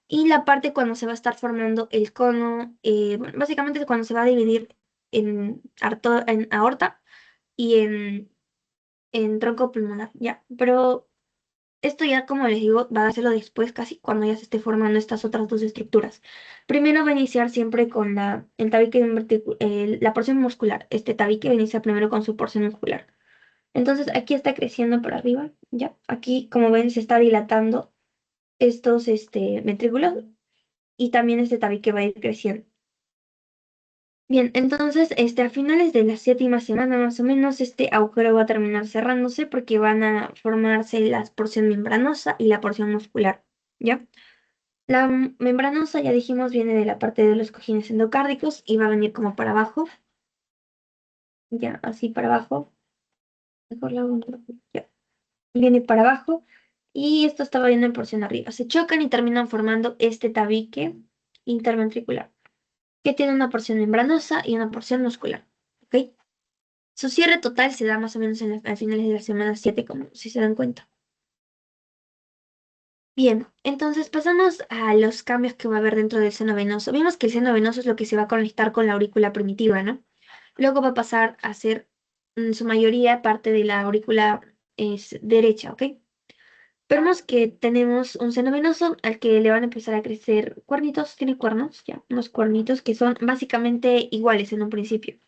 Y la parte cuando se va a estar formando el cono, bueno, básicamente es cuando se va a dividir en aorta y en tronco pulmonar, ¿ya? Pero Esto ya, como les digo, va a hacerlo después, casi cuando ya se esté formando estas otras dos estructuras. Primero va a iniciar siempre con el tabique, la porción muscular. Este tabique va a iniciar primero con su porción muscular. Entonces aquí está creciendo por arriba, ¿ya? Aquí, como ven, se está dilatando estos ventrículos y también este tabique va a ir creciendo. Bien, entonces, a finales de la séptima semana más o menos, este agujero va a terminar cerrándose porque van a formarse la porción membranosa y la porción muscular, ¿ya? La membranosa, ya dijimos, viene de la parte de los cojines endocárdicos y va a venir como para abajo, ya, así para abajo. Mejor la hago ya. Viene para abajo y esto estaba viendo en porción arriba. Se chocan y terminan formando este tabique interventricular, que tiene una porción membranosa y una porción muscular, ¿ok? Su cierre total se da más o menos a finales de la semana 7, como si se dan cuenta. Bien, entonces pasamos a los cambios que va a haber dentro del seno venoso. Vimos que el seno venoso es lo que se va a conectar con la aurícula primitiva, ¿no? Luego va a pasar a ser en su mayoría parte de la aurícula derecha, ¿ok? Vemos que tenemos un seno venoso al que le van a empezar a crecer cuernitos, tiene cuernos, ya, unos cuernitos que son básicamente iguales en un principio,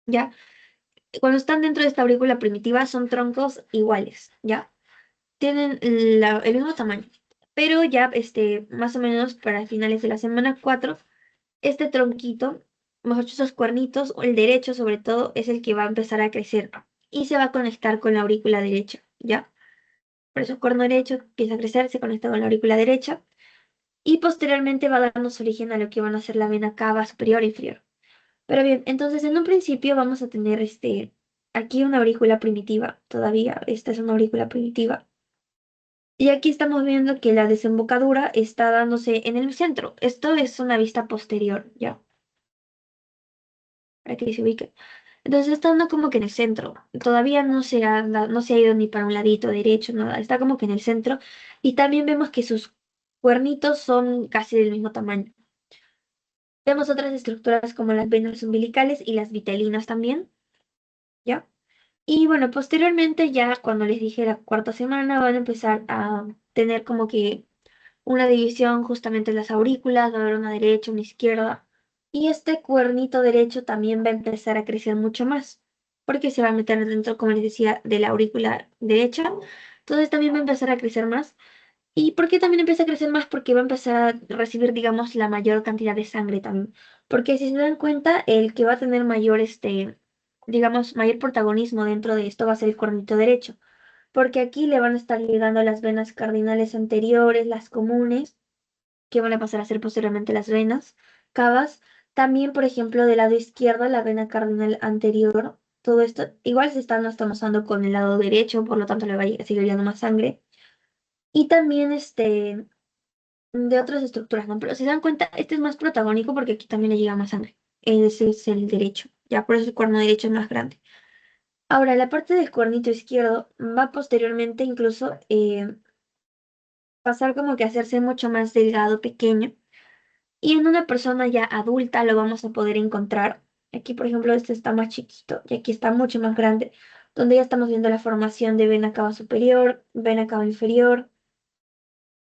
¿ya? Cuando están dentro de esta aurícula primitiva son troncos iguales, ¿ya? Tienen el mismo tamaño, pero ya más o menos para finales de la semana 4 este tronquito, mejor dicho, esos cuernitos, o el derecho sobre todo, es el que va a empezar a crecer y se va a conectar con la aurícula derecha, ¿ya? Por eso el cuerno derecho empieza a crecer, se conecta con la aurícula derecha y posteriormente va a darnos origen a lo que van a ser la vena cava superior e inferior. Pero bien, entonces en un principio vamos a tener aquí una aurícula primitiva, todavía esta es una aurícula primitiva. Y aquí estamos viendo que la desembocadura está dándose en el centro. Esto es una vista posterior, ¿ya? Para que se ubique. Entonces está dando como que en el centro. Todavía no se ha ido ni para un ladito derecho, nada. Está como que en el centro. Y también vemos que sus cuernitos son casi del mismo tamaño. Vemos otras estructuras como las venas umbilicales y las vitelinas también, ¿ya? Y bueno, posteriormente ya cuando les dije la cuarta semana van a empezar a tener como que una división justamente en las aurículas, va a haber una derecha, una izquierda. Y este cuernito derecho también va a empezar a crecer mucho más, porque se va a meter dentro, como les decía, de la aurícula derecha. Entonces también va a empezar a crecer más. ¿Y por qué también empieza a crecer más? Porque va a empezar a recibir, digamos, la mayor cantidad de sangre también. Porque si se dan cuenta, el que va a tener mayor, digamos, mayor protagonismo dentro de esto va a ser el cuernito derecho. Porque aquí le van a estar llegando las venas cardinales anteriores, las comunes, que van a pasar a ser posteriormente las venas cavas. También, por ejemplo, del lado izquierdo, la vena cardinal anterior. Todo esto igual se está usando con el lado derecho, por lo tanto le va a seguir llegando más sangre. Y también de otras estructuras, ¿no? Pero si se dan cuenta, este es más protagónico porque aquí también le llega más sangre. Ese es el derecho. Ya por eso el cuerno derecho es más grande. Ahora, la parte del cuernito izquierdo va posteriormente incluso pasar como que a hacerse mucho más delgado, pequeño. Y en una persona ya adulta lo vamos a poder encontrar. Aquí, por ejemplo, este está más chiquito y aquí está mucho más grande, donde ya estamos viendo la formación de vena cava superior, vena cava inferior.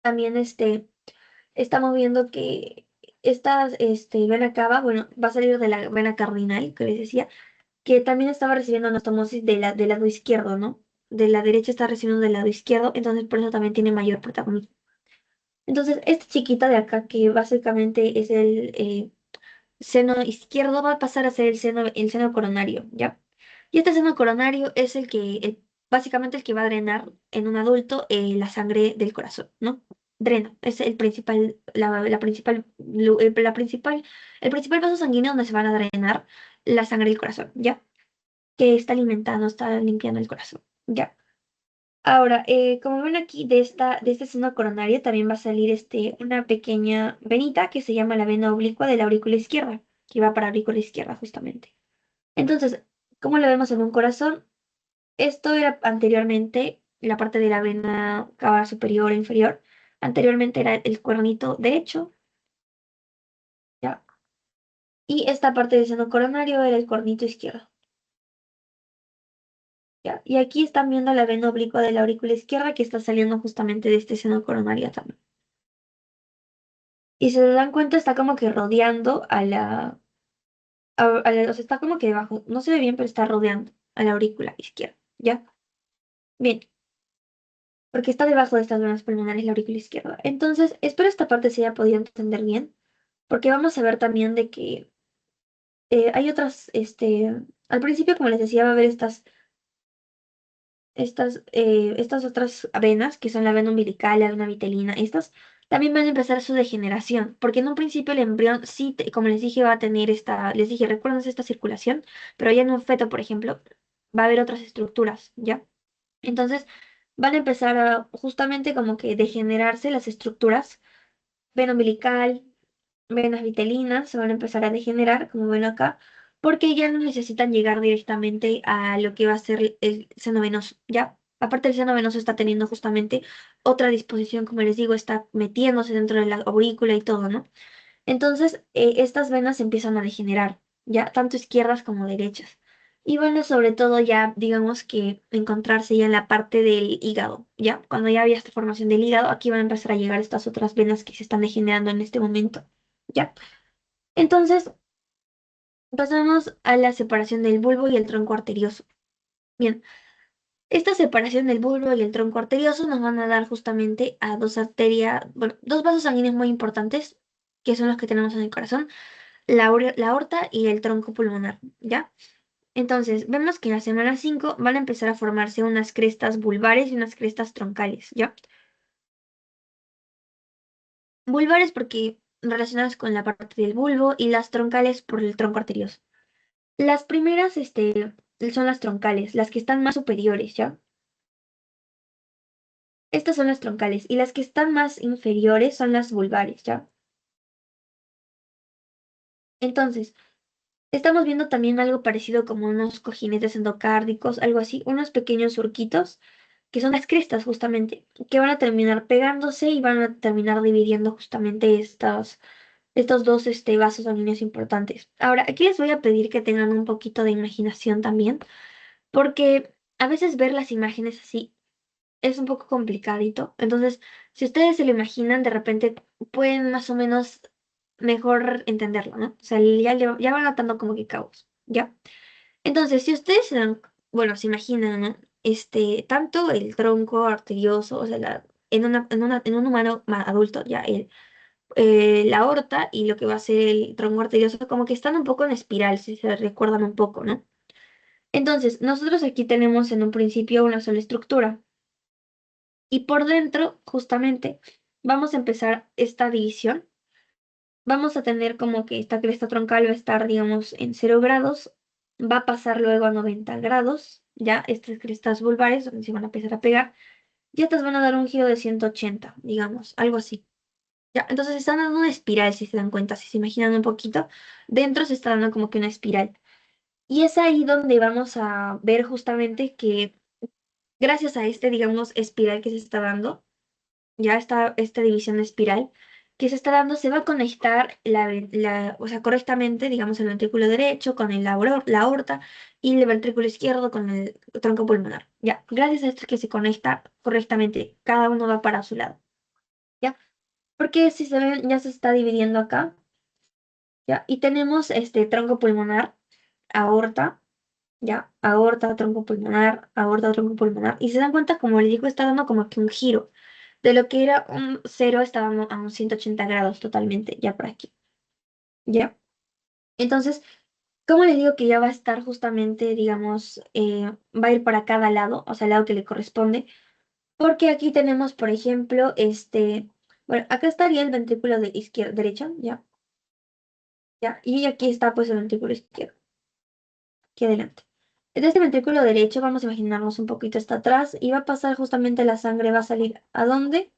También estamos viendo que esta vena cava, bueno, va a salir de la vena cardinal, que les decía, que también estaba recibiendo anastomosis del lado izquierdo, ¿no? De la derecha está recibiendo del lado izquierdo, entonces por eso también tiene mayor protagonismo. Entonces, esta chiquita de acá, que básicamente es el seno izquierdo, va a pasar a ser el seno coronario, ¿ya? Y este seno coronario es básicamente el que va a drenar en un adulto la sangre del corazón, ¿no? Drena, es el principal, la principal, el principal vaso sanguíneo donde se van a drenar la sangre del corazón, ¿ya? Que está alimentando, está limpiando el corazón, ¿ya? Ahora, como ven aquí, de este seno coronario también va a salir una pequeña venita que se llama la vena oblicua de la aurícula izquierda, que va para la aurícula izquierda justamente. Entonces, ¿cómo lo vemos en un corazón? Esto era anteriormente la parte de la vena cava superior e inferior. Anteriormente era el cuernito derecho, ¿ya? Y esta parte del seno coronario era el cuernito izquierdo. ¿ya? Y aquí están viendo la vena oblicua de la aurícula izquierda que está saliendo justamente de este seno coronario también. Y si se dan cuenta, está como que rodeando o sea, está como que debajo, no se ve bien, pero está rodeando a la aurícula izquierda, ¿ya? Bien, porque está debajo de estas venas pulmonares la aurícula izquierda. Entonces, espero esta parte se haya podido entender bien, porque vamos a ver también de que hay otras, al principio, como les decía, va a haber estas otras venas, que son la vena umbilical, la vena vitelina, estas también van a empezar su degeneración, porque en un principio el embrión sí, como les dije, va a tener les dije, recuerden esta circulación, pero ya en un feto, por ejemplo, va a haber otras estructuras, ¿ya? Entonces, van a empezar a justamente como que degenerarse las estructuras, vena umbilical, venas vitelinas se van a empezar a degenerar, como ven acá, porque ya no necesitan llegar directamente a lo que va a ser el seno venoso, ¿ya? Aparte el seno venoso está teniendo justamente otra disposición, como les digo, está metiéndose dentro de la aurícula y todo, ¿no? Entonces, estas venas empiezan a degenerar, ya, tanto izquierdas como derechas. Y bueno, sobre todo ya, digamos que encontrarse ya en la parte del hígado, ¿ya? Cuando ya había esta formación del hígado, aquí van a empezar a llegar estas otras venas que se están degenerando en este momento, ¿ya? Entonces, pasamos a la separación del bulbo y el tronco arterioso. Bien, esta separación del bulbo y el tronco arterioso nos van a dar justamente a dos arterias, bueno, dos vasos sanguíneos muy importantes, que son los que tenemos en el corazón, la aorta y el tronco pulmonar, ¿ya? Entonces, vemos que en la semana 5 van a empezar a formarse unas crestas vulvares y unas crestas troncales, ¿ya? Vulvares porque relacionadas con la parte del bulbo y las troncales por el tronco arterioso. Las primeras, son las troncales, las que están más superiores, ¿ya? Estas son las troncales y las que están más inferiores son las vulvares, ¿ya? Entonces, estamos viendo también algo parecido como unos cojinetes endocárdicos, algo así, unos pequeños surquitos, que son las crestas justamente, que van a terminar pegándose y van a terminar dividiendo justamente estos dos vasos sanguíneos importantes. Ahora, aquí les voy a pedir que tengan un poquito de imaginación también, porque a veces ver las imágenes así es un poco complicadito. Entonces, si ustedes se lo imaginan, de repente pueden más o menos mejor entenderlo, ¿no? O sea, ya van atando como que cabos, ¿ya? Entonces, si ustedes se dan, bueno, se imaginan, ¿no? Tanto el tronco arterioso, o sea, en un humano adulto, ya, la aorta y lo que va a ser el tronco arterioso, como que están un poco en espiral, si se recuerdan un poco, ¿no? Entonces, nosotros aquí tenemos en un principio una sola estructura. Y por dentro, justamente, vamos a empezar esta división. Vamos a tener como que esta cresta troncal va a estar, digamos, en 0 grados, va a pasar luego a 90 grados, ya estas crestas vulvares, donde se van a empezar a pegar, y estas van a dar un giro de 180, digamos, algo así. Ya, entonces están dando una espiral, si se dan cuenta, si se imaginan un poquito, dentro se está dando como que una espiral. Y es ahí donde vamos a ver justamente que gracias a digamos, espiral que se está dando, ya esta división de espiral que se está dando, se va a conectar o sea, correctamente, digamos, el ventrículo derecho con la aorta y el ventrículo izquierdo con el tronco pulmonar. Ya, gracias a esto que se conecta correctamente, cada uno va para su lado. Ya, porque si se ven, ya se está dividiendo acá, ya, y tenemos este tronco pulmonar, aorta. Ya, aorta, tronco pulmonar. Y se dan cuenta, como les digo, está dando como que un giro. De lo que era un cero, está dando a un 180 grados totalmente, ya por aquí. ¿Ya? Entonces, ¿cómo les digo que ya va a estar justamente, digamos, va a ir para cada lado, o sea, el lado que le corresponde? Porque aquí tenemos, por ejemplo, bueno, acá estaría el ventrículo de izquierda, derecho, ¿ya? ¿Ya? Y aquí está, pues, el ventrículo izquierdo. Aquí adelante. De este ventrículo derecho vamos a imaginarnos un poquito hasta atrás y va a pasar justamente la sangre, va a salir ¿a dónde?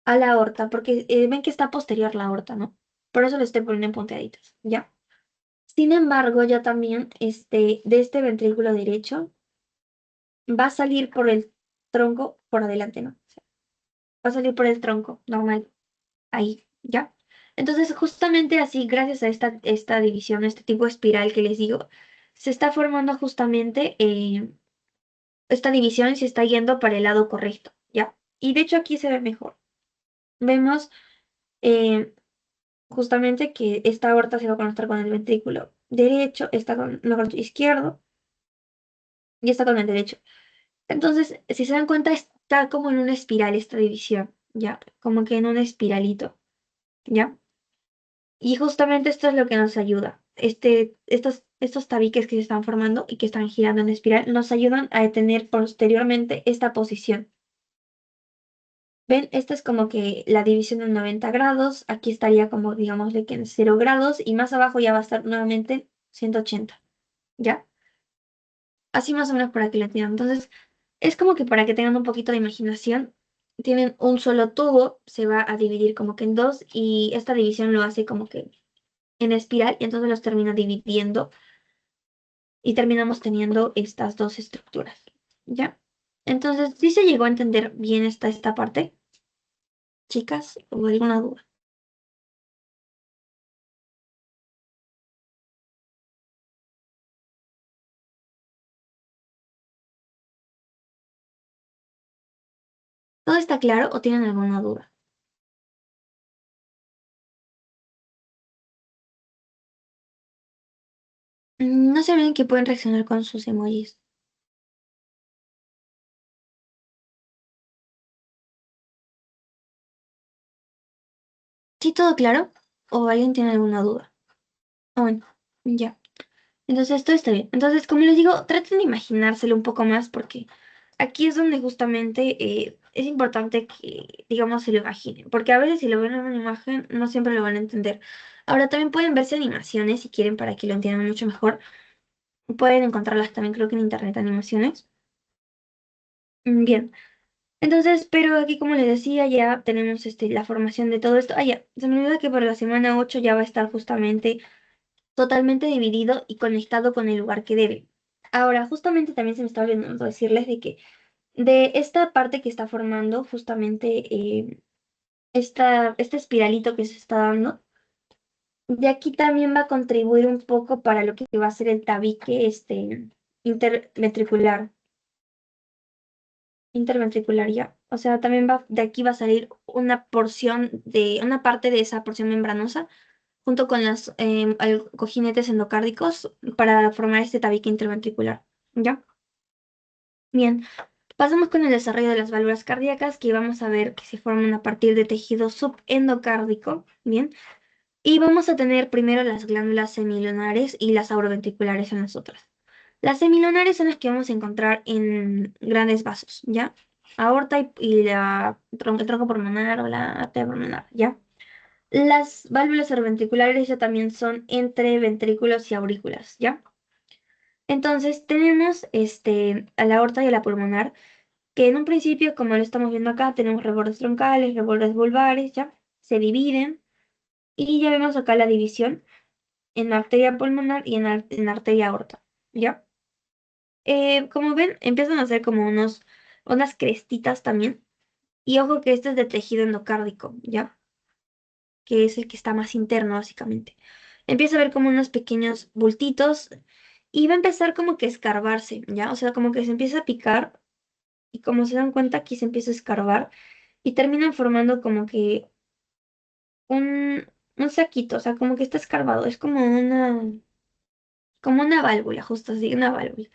A la aorta, porque ven que está posterior la aorta, ¿no? Por eso le estoy poniendo en punteaditas, ¿ya? Sin embargo, ya también de este ventrículo derecho va a salir por el tronco por adelante, ¿no? O sea, va a salir por el tronco, normal, ahí, ¿ya? Entonces, justamente así, gracias a esta división, este tipo de espiral que les digo, se está formando justamente esta división se está yendo para el lado correcto, ¿ya? Y de hecho aquí se ve mejor. Vemos eh, justamente que esta aorta se va a conectar con el ventrículo derecho, está con el ventrículo izquierdo y está con el derecho. Entonces, si se dan cuenta, está como en una espiral esta división, ¿ya? Como que en un espiralito, ¿ya? Y justamente esto es lo que nos ayuda. Estos tabiques que se están formando y que están girando en espiral nos ayudan a detener posteriormente esta posición. ¿Ven? Esta es como que la división en 90 grados. Aquí estaría como, digamos, de que en 0 grados. Y más abajo ya va a estar nuevamente 180. ¿Ya? Así más o menos para que lo entiendan. Entonces, es como que para que tengan un poquito de imaginación, tienen un solo tubo, se va a dividir como que en dos. Y esta división lo hace como que en espiral. Y entonces los termina dividiendo. Y terminamos teniendo estas dos estructuras. ¿Ya? Entonces, ¿sí se llegó a entender bien esta parte, chicas? ¿O alguna duda? ¿Todo está claro o tienen alguna duda? No se olviden que pueden reaccionar con sus emojis. ¿Sí todo claro? ¿O alguien tiene alguna duda? Ah, bueno, ya. Entonces todo está bien. Entonces, como les digo, traten de imaginárselo un poco más porque aquí es donde justamente es importante que, digamos, se lo imaginen. Porque a veces si lo ven en una imagen, no siempre lo van a entender. Ahora también pueden verse animaciones si quieren para que lo entiendan mucho mejor. Pueden encontrarlas también, creo que en internet, animaciones. Bien. Entonces, pero aquí como les decía, ya tenemos la formación de todo esto. Ah, ya, se me olvidó que para la semana 8 ya va a estar justamente totalmente dividido y conectado con el lugar que debe. Ahora, justamente también se me está olvidando decirles de que de esta parte que está formando justamente este espiralito que se está dando, de aquí también va a contribuir un poco para lo que va a ser el tabique interventricular. Interventricular ya. O sea, también de aquí va a salir una parte de esa porción membranosa junto con los cojinetes endocárdicos para formar este tabique interventricular. ¿Ya? Bien. Pasamos con el desarrollo de las válvulas cardíacas, que vamos a ver que se forman a partir de tejido subendocárdico. Bien. Y vamos a tener primero las glándulas semilunares y las auroventriculares en las otras. Las semilunares son las que vamos a encontrar en grandes vasos, ¿ya? Aorta el tronco pulmonar o la arteria pulmonar, ¿ya? Las válvulas auroventriculares ya también son entre ventrículos y aurículas, ¿ya? Entonces tenemos a la aorta y a la pulmonar, que en un principio, como lo estamos viendo acá, tenemos rebordes troncales, rebordes vulvares, ¿ya? Se dividen y ya vemos acá la división en la arteria pulmonar y en la arteria aorta, ¿ya? Como ven, empiezan a hacer como unas crestitas también. Y ojo que este es de tejido endocárdico, ¿ya? Que es el que está más interno, básicamente. Empieza a ver como unos pequeños bultitos y va a empezar como que a escarbarse, ¿ya? O sea, como que se empieza a picar y como se dan cuenta, aquí se empieza a escarbar y terminan formando como que un saquito, o sea, como que está escarbado. Es como una válvula, justo así, una válvula.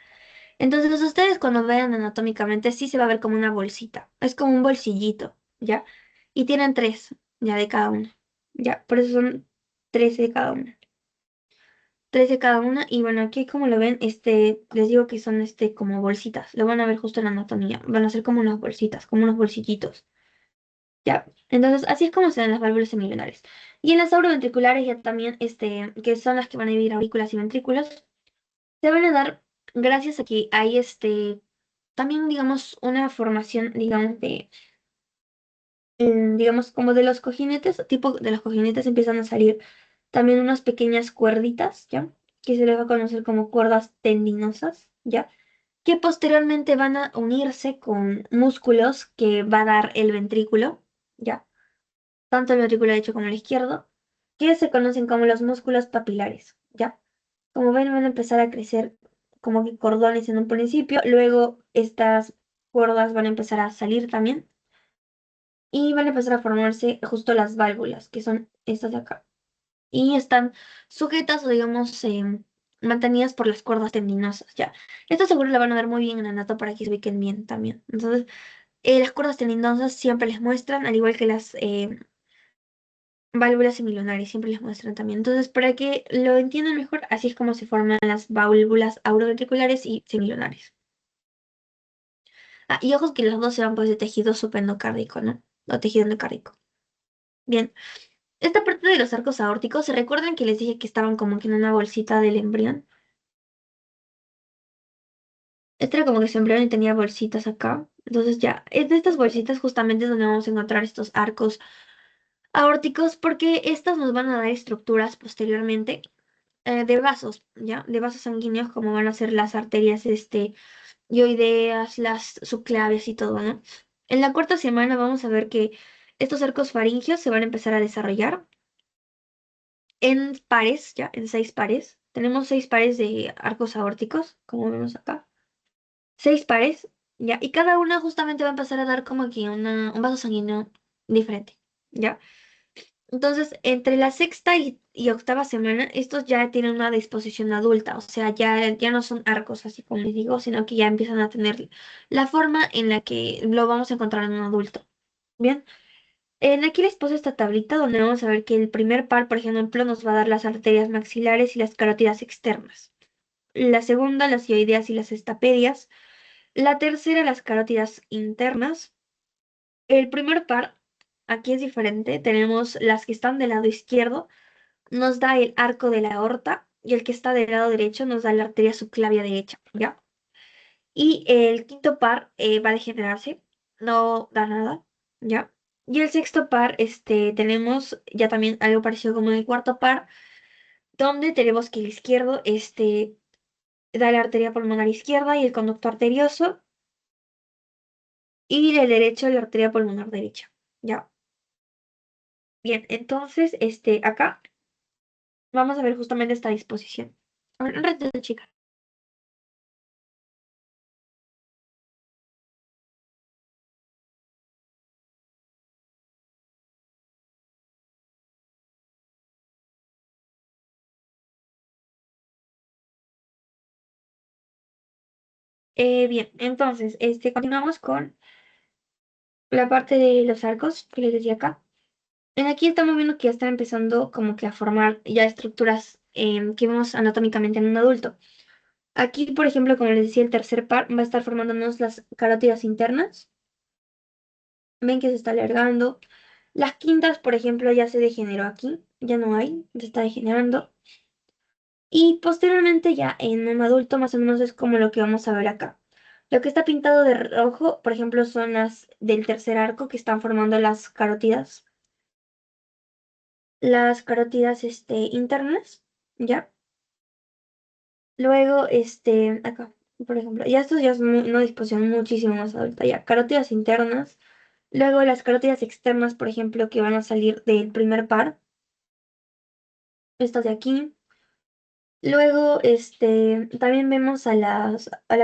Entonces ustedes cuando vean anatómicamente sí se va a ver como una bolsita, es como un bolsillito, ¿ya? Y tienen tres, ya de cada una, ¿ya? Por eso son 13 de cada una. 13 de cada una y bueno, aquí como lo ven, les digo que son como bolsitas, lo van a ver justo en la anatomía, van a ser como unas bolsitas, como unos bolsillitos, ¿ya? Entonces así es como se dan las válvulas semilunares. Y en las auroventriculares ya también, que son las que van a dividir aurículas y ventrículos, se van a dar gracias a que hay también, digamos, una formación, digamos, digamos, como de los cojinetes, tipo de los cojinetes empiezan a salir también unas pequeñas cuerditas, ¿ya? Que se les va a conocer como cuerdas tendinosas, ¿ya? Que posteriormente van a unirse con músculos que va a dar el ventrículo, ¿ya? Tanto el ventrículo derecho como el izquierdo, que se conocen como los músculos papilares, ¿ya? Como ven, van a empezar a crecer como que cordones en un principio, luego estas cuerdas van a empezar a salir también y van a empezar a formarse justo las válvulas, que son estas de acá. Y están sujetas o digamos mantenidas por las cuerdas tendinosas, ya. Esto seguro la van a ver muy bien en la nota para que se ubiquen bien también. Entonces, las cuerdas tendinosas siempre les muestran, al igual que las válvulas semilunares, siempre les muestran también. Entonces, para que lo entiendan mejor, así es como se forman las válvulas auroventriculares y semilunares. Ah, y ojos que los dos se van pues de tejido supenocárdico, ¿no? O tejido endocárdico. Bien, esta parte de los arcos aórticos, ¿se recuerdan que les dije que estaban como que en una bolsita del embrión? Este era como que su embrión y tenía bolsitas acá. Entonces ya, es de estas bolsitas justamente donde vamos a encontrar estos arcos aórticos porque estas nos van a dar estructuras posteriormente de vasos, ¿ya? De vasos sanguíneos como van a ser las arterias yoideas, las subclavias y todo, ¿no? En la cuarta semana vamos a ver que estos arcos faringios se van a empezar a desarrollar en pares, ya, en 6 pares. Tenemos 6 pares de arcos aórticos, como vemos acá. 6 pares, ya, y cada una justamente va a empezar a dar como que un vaso sanguíneo diferente, ¿ya? Entonces, entre la sexta y octava semana, estos ya tienen una disposición adulta, o sea, ya no son arcos, así como les digo, sino que ya empiezan a tener la forma en la que lo vamos a encontrar en un adulto. Bien, aquí les puse esta tablita donde vamos a ver que el primer par, por ejemplo, nos va a dar las arterias maxilares y las carótidas externas. La segunda, las hioideas y las estapedias. La tercera, las carótidas internas. El primer par, aquí es diferente. Tenemos las que están del lado izquierdo, nos da el arco de la aorta y el que está del lado derecho nos da la arteria subclavia derecha, ¿ya? Y el quinto par va a degenerarse, no da nada, ¿ya? Y el sexto par, tenemos ya también algo parecido como en el cuarto par, donde tenemos que el izquierdo, da la arteria pulmonar izquierda y el conducto arterioso, y el derecho la arteria pulmonar derecha, ¿ya? Bien, entonces, acá vamos a ver justamente esta disposición. A ver, un ratito, chica. Bien, entonces, continuamos con la parte de los arcos que les decía acá. En aquí estamos viendo que ya están empezando como que a formar ya estructuras que vemos anatómicamente en un adulto. Aquí, por ejemplo, como les decía, el tercer par va a estar formándonos las carótidas internas. Ven que se está alargando. Las quintas, por ejemplo, ya se degeneró aquí. Ya no hay, se está degenerando. Y posteriormente ya en un adulto más o menos es como lo que vamos a ver acá. Lo que está pintado de rojo, por ejemplo, son las del tercer arco que están formando las carótidas internas, ¿ya? Luego, acá, por ejemplo, ya estos ya es una disposición muchísimo más adulta, ya, carótidas internas. Luego las carótidas externas, por ejemplo, que van a salir del primer par, estas de aquí. Luego, también vemos a la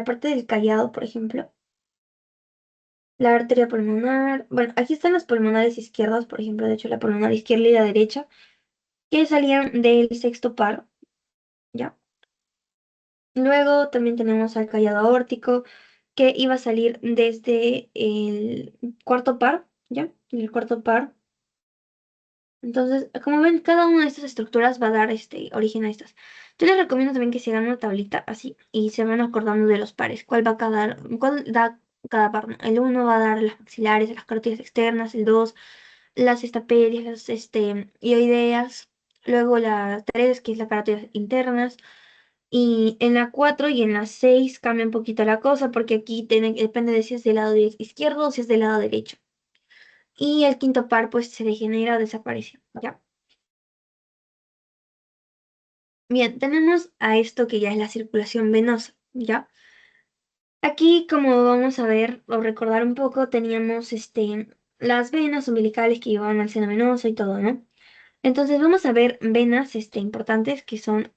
parte del callado, por ejemplo, la arteria pulmonar. Bueno, aquí están las pulmonares izquierdas, por ejemplo, de hecho, la pulmonar izquierda y la derecha, que salían del sexto par, ¿ya? Luego también tenemos al callado aórtico, que iba a salir desde el cuarto par, ¿ya? El cuarto par. Entonces, como ven, cada una de estas estructuras va a dar origen a estas. Yo les recomiendo también que se hagan una tablita así y se van acordando de los pares. Cuál da cada par, ¿no? El uno va a dar las maxilares, las carótidas externas, el 2 las estapedias, las ioideas, luego la 3 que es la carótidas internas, y en la 4 y en la 6 cambia un poquito la cosa porque aquí depende de si es del lado izquierdo o si es del lado derecho. Y el quinto par pues se degenera o desaparece, ¿ya? Bien, tenemos a esto que ya es la circulación venosa, ¿ya? Aquí, como vamos a ver o recordar un poco, teníamos las venas umbilicales que llevaban al seno venoso y todo, ¿no? Entonces vamos a ver venas importantes que son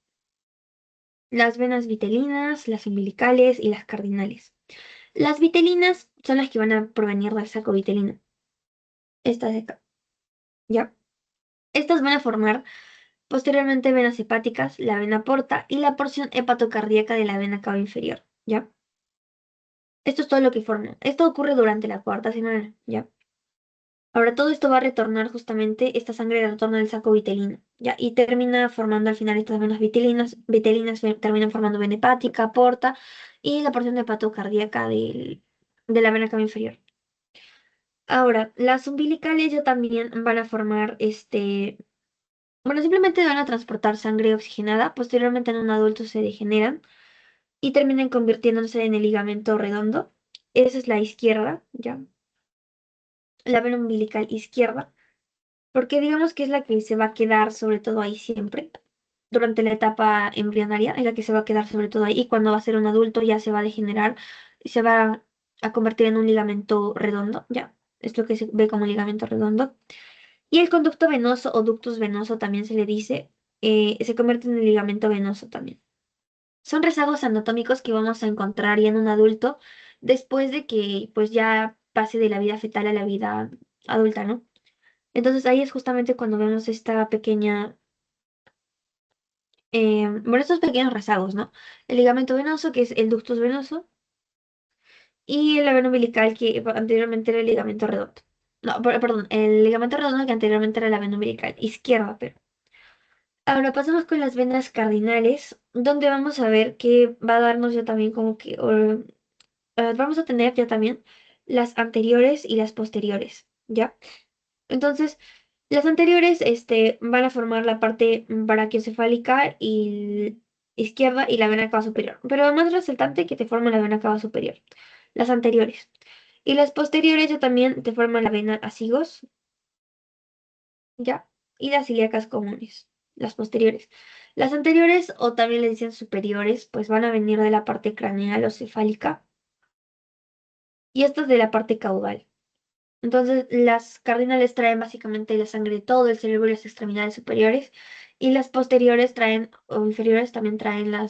las venas vitelinas, las umbilicales y las cardinales. Las vitelinas son las que van a provenir del saco vitelino. Estas de acá, ¿ya? Estas van a formar posteriormente venas hepáticas, la vena porta y la porción hepatocardíaca de la vena cava inferior, ¿ya? Esto es todo lo que forma. Esto ocurre durante la cuarta semana, ¿ya? Ahora todo esto va a retornar justamente, esta sangre retorna al saco vitelino, ¿ya? Y termina formando al final estas venas vitelinas terminan formando vena hepática, porta y la porción hepatocardíaca de la vena cava inferior. Ahora, las umbilicales ya también van a formar bueno, simplemente van a transportar sangre oxigenada, posteriormente en un adulto se degeneran y terminan convirtiéndose en el ligamento redondo. Esa es la izquierda, ¿ya? La vena umbilical izquierda, porque digamos que es la que se va a quedar sobre todo ahí siempre. Durante la etapa embrionaria es la que se va a quedar sobre todo ahí y cuando va a ser un adulto ya se va a degenerar y se va a convertir en un ligamento redondo, ¿ya? Es lo que se ve como ligamento redondo. Y el conducto venoso o ductus venoso también se le dice, se convierte en el ligamento venoso también. Son rezagos anatómicos que vamos a encontrar ya en un adulto después de que pues ya pase de la vida fetal a la vida adulta, ¿no? Entonces ahí es justamente cuando vemos esta pequeña, bueno, estos pequeños rezagos, ¿no? El ligamento venoso, que es el ductus venoso, y la vena umbilical, que anteriormente era el ligamento redondo. No, perdón, el ligamento redondo que anteriormente era la vena umbilical izquierda, pero. Ahora pasamos con las venas cardinales, donde vamos a ver que va a darnos ya también como que vamos a tener ya también las anteriores y las posteriores, ¿ya? Entonces, las anteriores van a formar la parte brachiocefálica y izquierda y la vena cava superior, pero lo más resaltante que te forma la vena cava superior, las anteriores. Y las posteriores ya también te forman la vena acigos, ¿ya? Y las ilíacas comunes, las posteriores. Las anteriores, o también le dicen superiores, pues van a venir de la parte craneal o cefálica y estas de la parte caudal. Entonces, las cardinales traen básicamente la sangre de todo el cerebro y las extremidades superiores, y las posteriores traen, o inferiores también traen la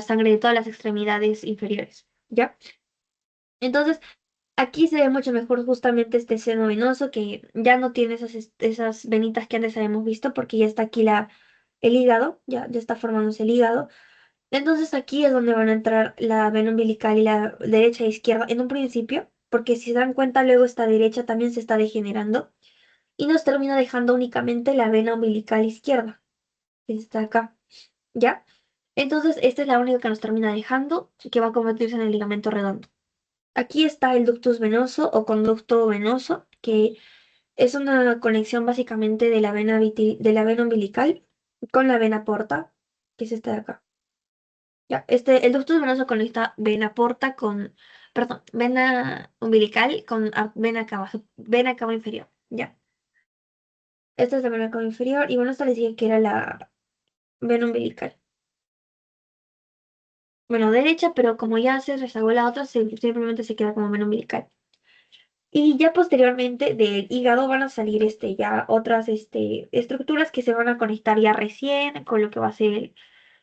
sangre de todas las extremidades inferiores, ¿ya? Entonces, aquí se ve mucho mejor justamente este seno venoso que ya no tiene esas venitas que antes habíamos visto porque ya está aquí el hígado, ya está formándose el hígado. Entonces aquí es donde van a entrar la vena umbilical y la derecha e izquierda en un principio, porque si se dan cuenta luego esta derecha también se está degenerando y nos termina dejando únicamente la vena umbilical izquierda, que está acá, ¿ya? Entonces esta es la única que nos termina dejando, que va a convertirse en el ligamento redondo. Aquí está el ductus venoso o conducto venoso, que es una conexión básicamente de de la vena umbilical con la vena porta, que es esta de acá. Ya, el ductus venoso conecta vena porta con, perdón, vena umbilical con vena cava inferior. Ya, esta es la vena cava inferior y bueno, esta les dije que era la vena umbilical. Bueno, derecha, pero como ya se rezagó la otra, simplemente se queda como vena umbilical. Y ya posteriormente del hígado van a salir ya otras estructuras que se van a conectar ya recién con lo que va a ser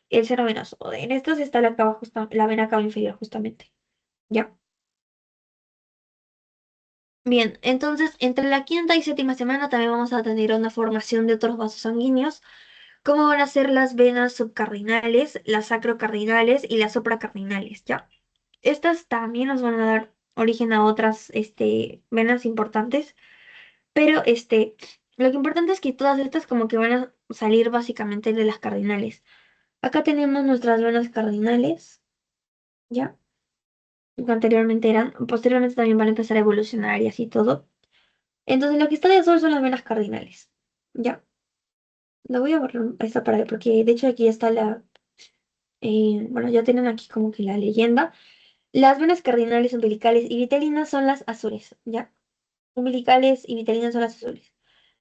el seno venoso. En estas está la vena cava inferior justamente. Ya. Bien, entonces entre la quinta y séptima semana también vamos a tener una formación de otros vasos sanguíneos, como van a ser las venas subcardinales, las sacrocardinales y las supracardinales, ¿ya? Estas también nos van a dar origen a otras venas importantes, pero lo que importante es que todas estas como que van a salir básicamente de las cardinales. Acá tenemos nuestras venas cardinales, ¿ya? Que anteriormente eran, posteriormente también van a empezar a evolucionar y así todo. Entonces, lo que está de azul son las venas cardinales. Ya, la voy a borrar esta para porque de hecho aquí está bueno, ya tienen aquí como que la leyenda. Las venas cardinales, umbilicales y vitelinas son las azules, ¿ya? Umbilicales y vitelinas son las azules.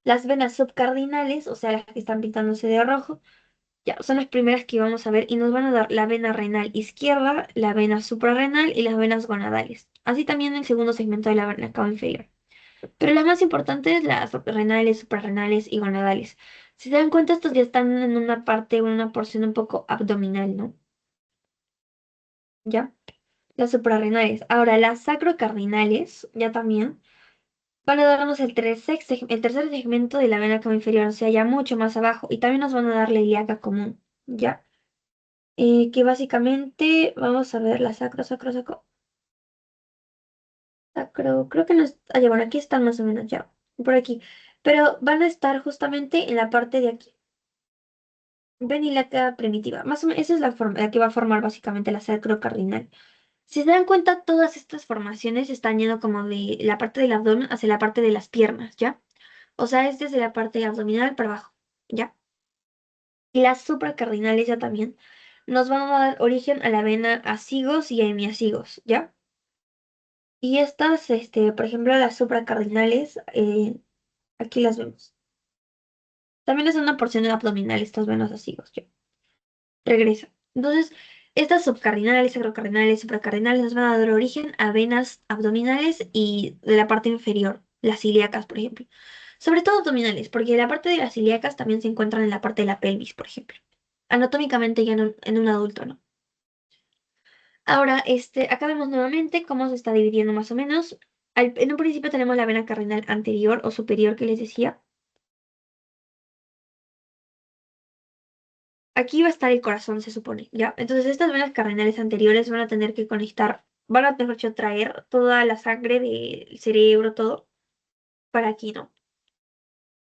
Las venas subcardinales, o sea, las que están pintándose de rojo, ya, son las primeras que vamos a ver y nos van a dar la vena renal izquierda, la vena suprarrenal y las venas gonadales. Así también el segundo segmento de la vena cava inferior. Pero las más importantes, las renales, suprarrenales y gonadales. Si se dan cuenta, estos ya están en una parte o en una porción un poco abdominal, ¿no? ¿ya? Las suprarrenales. Ahora, las sacrocardinales, ya también, van a darnos el tercer segmento de la vena cava inferior, o sea, ya mucho más abajo. Y también nos van a dar la ilíaca común, ¿ya? Que básicamente, vamos a ver la sacro, creo que no es, bueno, aquí están más o menos ya, por aquí. Pero van a estar justamente en la parte de aquí. Ven ilíaca primitiva, más o menos, esa es la forma, la que va a formar básicamente la sacrocardinal. Si se dan cuenta, todas estas formaciones están yendo como de la parte del abdomen hacia la parte de las piernas, ¿ya? O sea, es desde la parte abdominal para abajo, ¿ya? Y las supracardinales ya también nos van a dar origen a la vena acigos y hemiacigos, ¿ya? Y estas, por ejemplo, las supracardinales, aquí las vemos. También es una porción abdominal estas venas acigos, ¿ya? Regresa. Entonces, estas subcardinales, sacrocardinales, supracardinales nos van a dar origen a venas abdominales y de la parte inferior, las ilíacas, por ejemplo. Sobre todo abdominales, porque la parte de las ilíacas también se encuentran en la parte de la pelvis, por ejemplo. Anatómicamente ya en un adulto, ¿no? Ahora, acá vemos nuevamente cómo se está dividiendo más o menos. En un principio tenemos la vena cardinal anterior o superior que les decía. Aquí va a estar el corazón, se supone, ¿ya? Entonces estas venas cardinales anteriores van a tener que conectar, van a, mejor dicho, traer toda la sangre del cerebro, todo, para aquí, ¿no?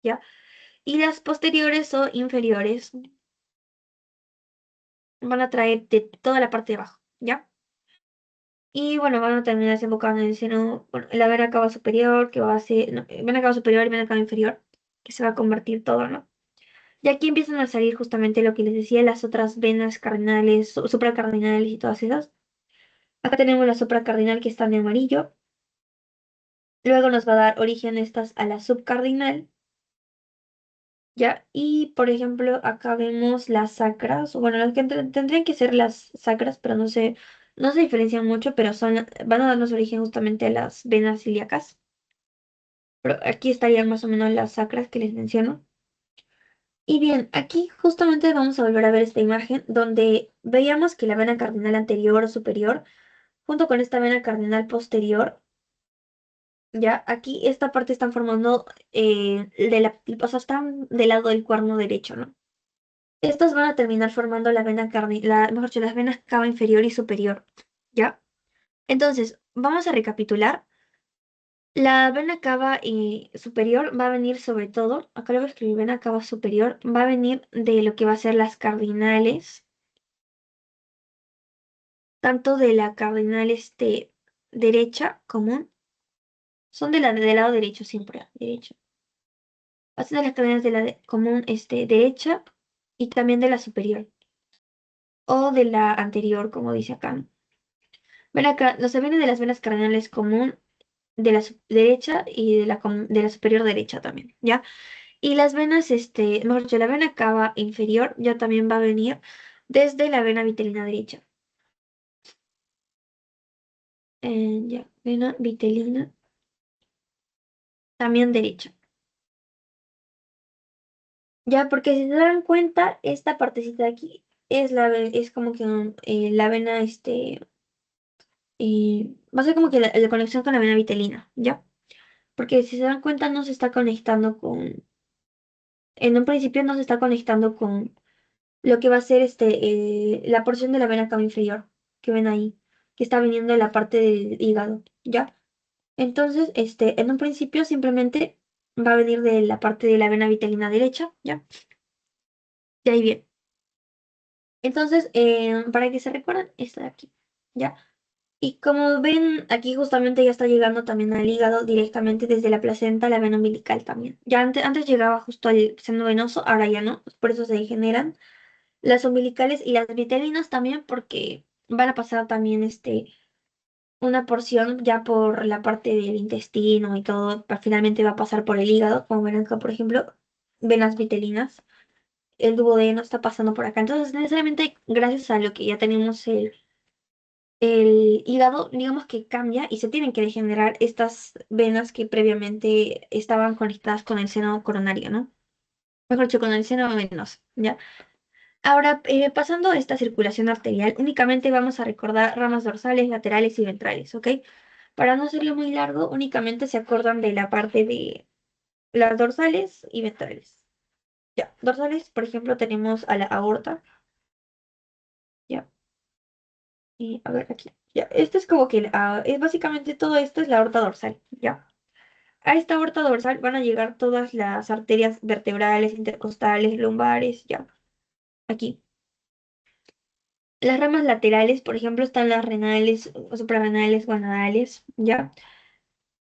¿Ya? Y las posteriores o inferiores van a traer de toda la parte de abajo, ¿ya? Y bueno, van a terminar desembocando en el seno, bueno, en la vena cava superior, que va a ser, no, vena cava superior y vena cava inferior, que se va a convertir todo, ¿no? Y aquí empiezan a salir justamente lo que les decía, las otras venas cardinales, supracardinales y todas esas. Acá tenemos la supracardinal que está en amarillo. Luego nos va a dar origen estas a la subcardinal, ¿ya? Y por ejemplo, acá vemos las sacras, o bueno, las que tendrían que ser las sacras, pero no se diferencian mucho, pero van a darnos origen justamente a las venas ilíacas. Pero aquí estarían más o menos las sacras que les menciono. Y bien, aquí justamente vamos a volver a ver esta imagen donde veíamos que la vena cardinal anterior o superior, junto con esta vena cardinal posterior, ya, aquí esta parte están formando o sea, están del lado del cuerno derecho, ¿no? Estas van a terminar formando la vena mejor dicho, las venas cava inferior y superior, ¿ya? Entonces, vamos a recapitular. La vena cava superior va a venir sobre todo, acá lo voy a escribir, vena cava superior, va a venir de lo que va a ser las cardinales, tanto de la cardinal derecha común, son del lado derecho siempre, derecho. Haciendo las cadenas de la común derecha y también de la superior o de la anterior, como dice acá, ¿no? Ven acá, los viene de las venas cardinales común de la derecha y de la superior derecha también, ¿ya? Y las venas, mejor dicho, la vena cava inferior ya también va a venir desde la vena vitelina derecha. Ya, vena vitelina también derecha. Ya, porque si se dan cuenta, esta partecita de aquí es como que la vena, va a ser como que la conexión con la vena vitelina, ¿ya? Porque si se dan cuenta no se está conectando en un principio no se está conectando con lo que va a ser la porción de la vena cava inferior, que ven ahí, que está viniendo de la parte del hígado, ¿ya? Entonces, en un principio simplemente va a venir de la parte de la vena vitelina derecha, ¿ya? De ahí bien. Entonces, para que se recuerden, esta de aquí, ¿ya? Y como ven, aquí justamente ya está llegando también al hígado directamente desde la placenta a la vena umbilical también. Ya antes llegaba justo al seno venoso, ahora ya no, por eso se generan las umbilicales y las vitelinas también porque van a pasar también una porción ya por la parte del intestino y todo, finalmente va a pasar por el hígado, como ven acá, por ejemplo, venas vitelinas. El duodeno está pasando por acá. Entonces, necesariamente, gracias a lo que ya tenemos el hígado, digamos que cambia y se tienen que regenerar estas venas que previamente estaban conectadas con el seno coronario, ¿no? Mejor dicho, con el seno venoso, ¿ya? Ahora, pasando a esta circulación arterial, únicamente vamos a recordar ramas dorsales, laterales y ventrales, ¿ok? Para no hacerlo muy largo, únicamente se acordan de la parte de las dorsales y ventrales. Ya, dorsales, por ejemplo, tenemos a la aorta, ya, y a ver aquí, ya, este es como que, es básicamente todo esto es la aorta dorsal, ya. A esta aorta dorsal van a llegar todas las arterias vertebrales, intercostales, lumbares, ya, aquí. Las ramas laterales, por ejemplo, están las renales, suprarrenales, guanadales, ¿ya?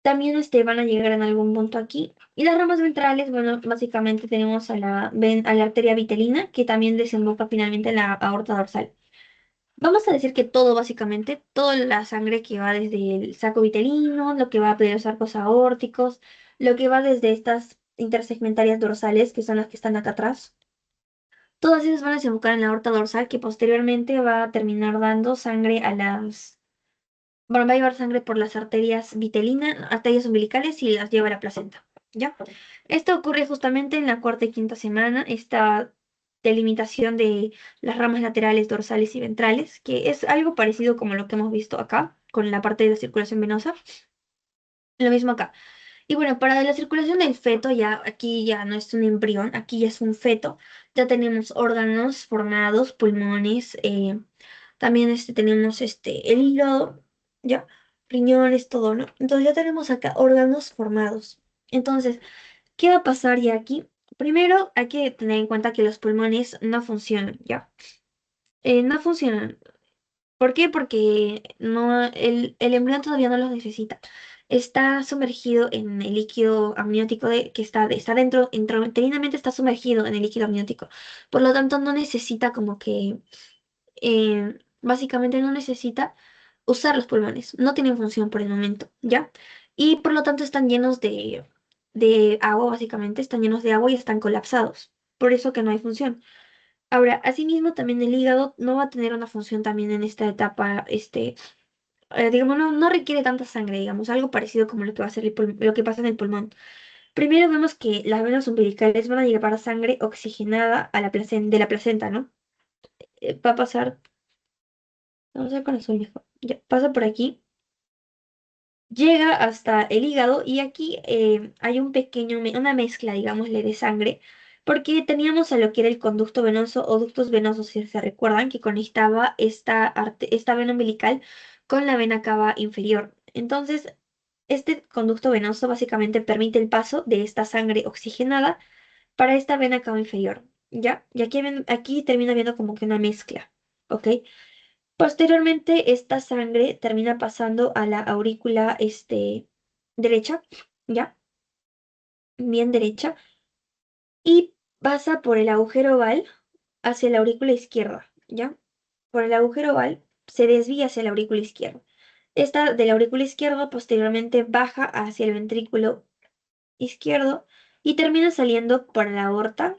También van a llegar en algún punto aquí. Y las ramas ventrales, bueno, básicamente tenemos a la arteria vitelina, que también desemboca finalmente en la aorta dorsal. Vamos a decir que todo, básicamente, toda la sangre que va desde el saco vitelino, lo que va de los arcos aórticos, lo que va desde estas intersegmentarias dorsales, que son las que están acá atrás. Todas esas van a desembocar en la aorta dorsal, que posteriormente va a terminar dando sangre a bueno, va a llevar sangre por las arterias vitelinas, arterias umbilicales y las lleva a la placenta. ¿Ya? Esto ocurre justamente en la cuarta y quinta semana, esta delimitación de las ramas laterales, dorsales y ventrales, que es algo parecido como lo que hemos visto acá, con la parte de la circulación venosa. Lo mismo acá. Y bueno, para la circulación del feto, ya aquí ya no es un embrión, aquí ya es un feto. Ya tenemos órganos formados, pulmones, también tenemos el hígado, ya, riñones, todo, ¿no? Entonces ya tenemos acá órganos formados. Entonces, ¿qué va a pasar ya aquí? Primero hay que tener en cuenta que los pulmones no funcionan, ¿ya? No funcionan. ¿Por qué? Porque no, el embrión todavía no los necesita. Está sumergido en el líquido amniótico que está dentro, intrauterинamente está sumergido en el líquido amniótico. Por lo tanto, no necesita como que, básicamente no necesita usar los pulmones. No tienen función por el momento, ¿ya? Y por lo tanto están llenos de agua, básicamente, están llenos de agua y están colapsados. Por eso que no hay función. Ahora, asimismo, también el hígado no va a tener una función también en esta etapa, digamos, no requiere tanta sangre, digamos, algo parecido como lo que va a ser lo que pasa en el pulmón. Primero vemos que las venas umbilicales van a llevar sangre oxigenada a de la placenta, ¿no? Va a pasar, vamos a ver con azul mejor. Ya, pasa por aquí, llega hasta el hígado y aquí hay una mezcla, digámosle, de sangre, porque teníamos a lo que era el conducto venoso o ductos venosos, si se recuerdan, que conectaba esta vena umbilical con la vena cava inferior. Entonces, este conducto venoso básicamente permite el paso de esta sangre oxigenada para esta vena cava inferior, ¿ya? Y aquí termina viendo como que una mezcla, ¿ok? Posteriormente, esta sangre termina pasando a la aurícula derecha, ¿ya? Bien derecha, y pasa por el agujero oval hacia la aurícula izquierda, ¿ya? Por el agujero oval se desvía hacia la aurícula izquierda. Esta de la aurícula izquierda posteriormente baja hacia el ventrículo izquierdo y termina saliendo por la aorta,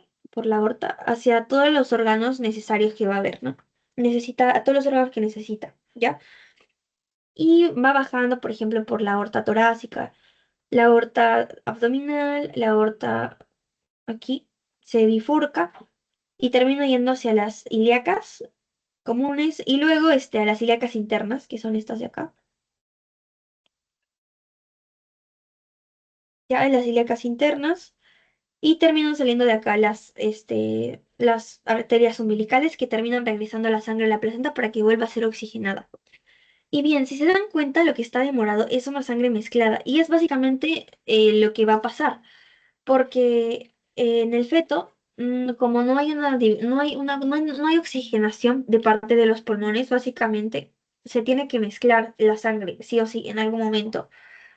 hacia todos los órganos necesarios que va a haber, ¿no? Necesita a todos los órganos que necesita, ¿ya? Y va bajando, por ejemplo, por la aorta torácica, la aorta abdominal, la aorta aquí se bifurca y termina yendo hacia las ilíacas comunes y luego a las ilíacas internas, que son estas de acá. Ya en las ilíacas internas y terminan saliendo de acá las arterias umbilicales que terminan regresando a la sangre de la placenta para que vuelva a ser oxigenada. Y bien, si se dan cuenta, lo que está demorado es una sangre mezclada y es básicamente lo que va a pasar, porque en el feto, como no hay oxigenación de parte de los pulmones, básicamente se tiene que mezclar la sangre, sí o sí, en algún momento,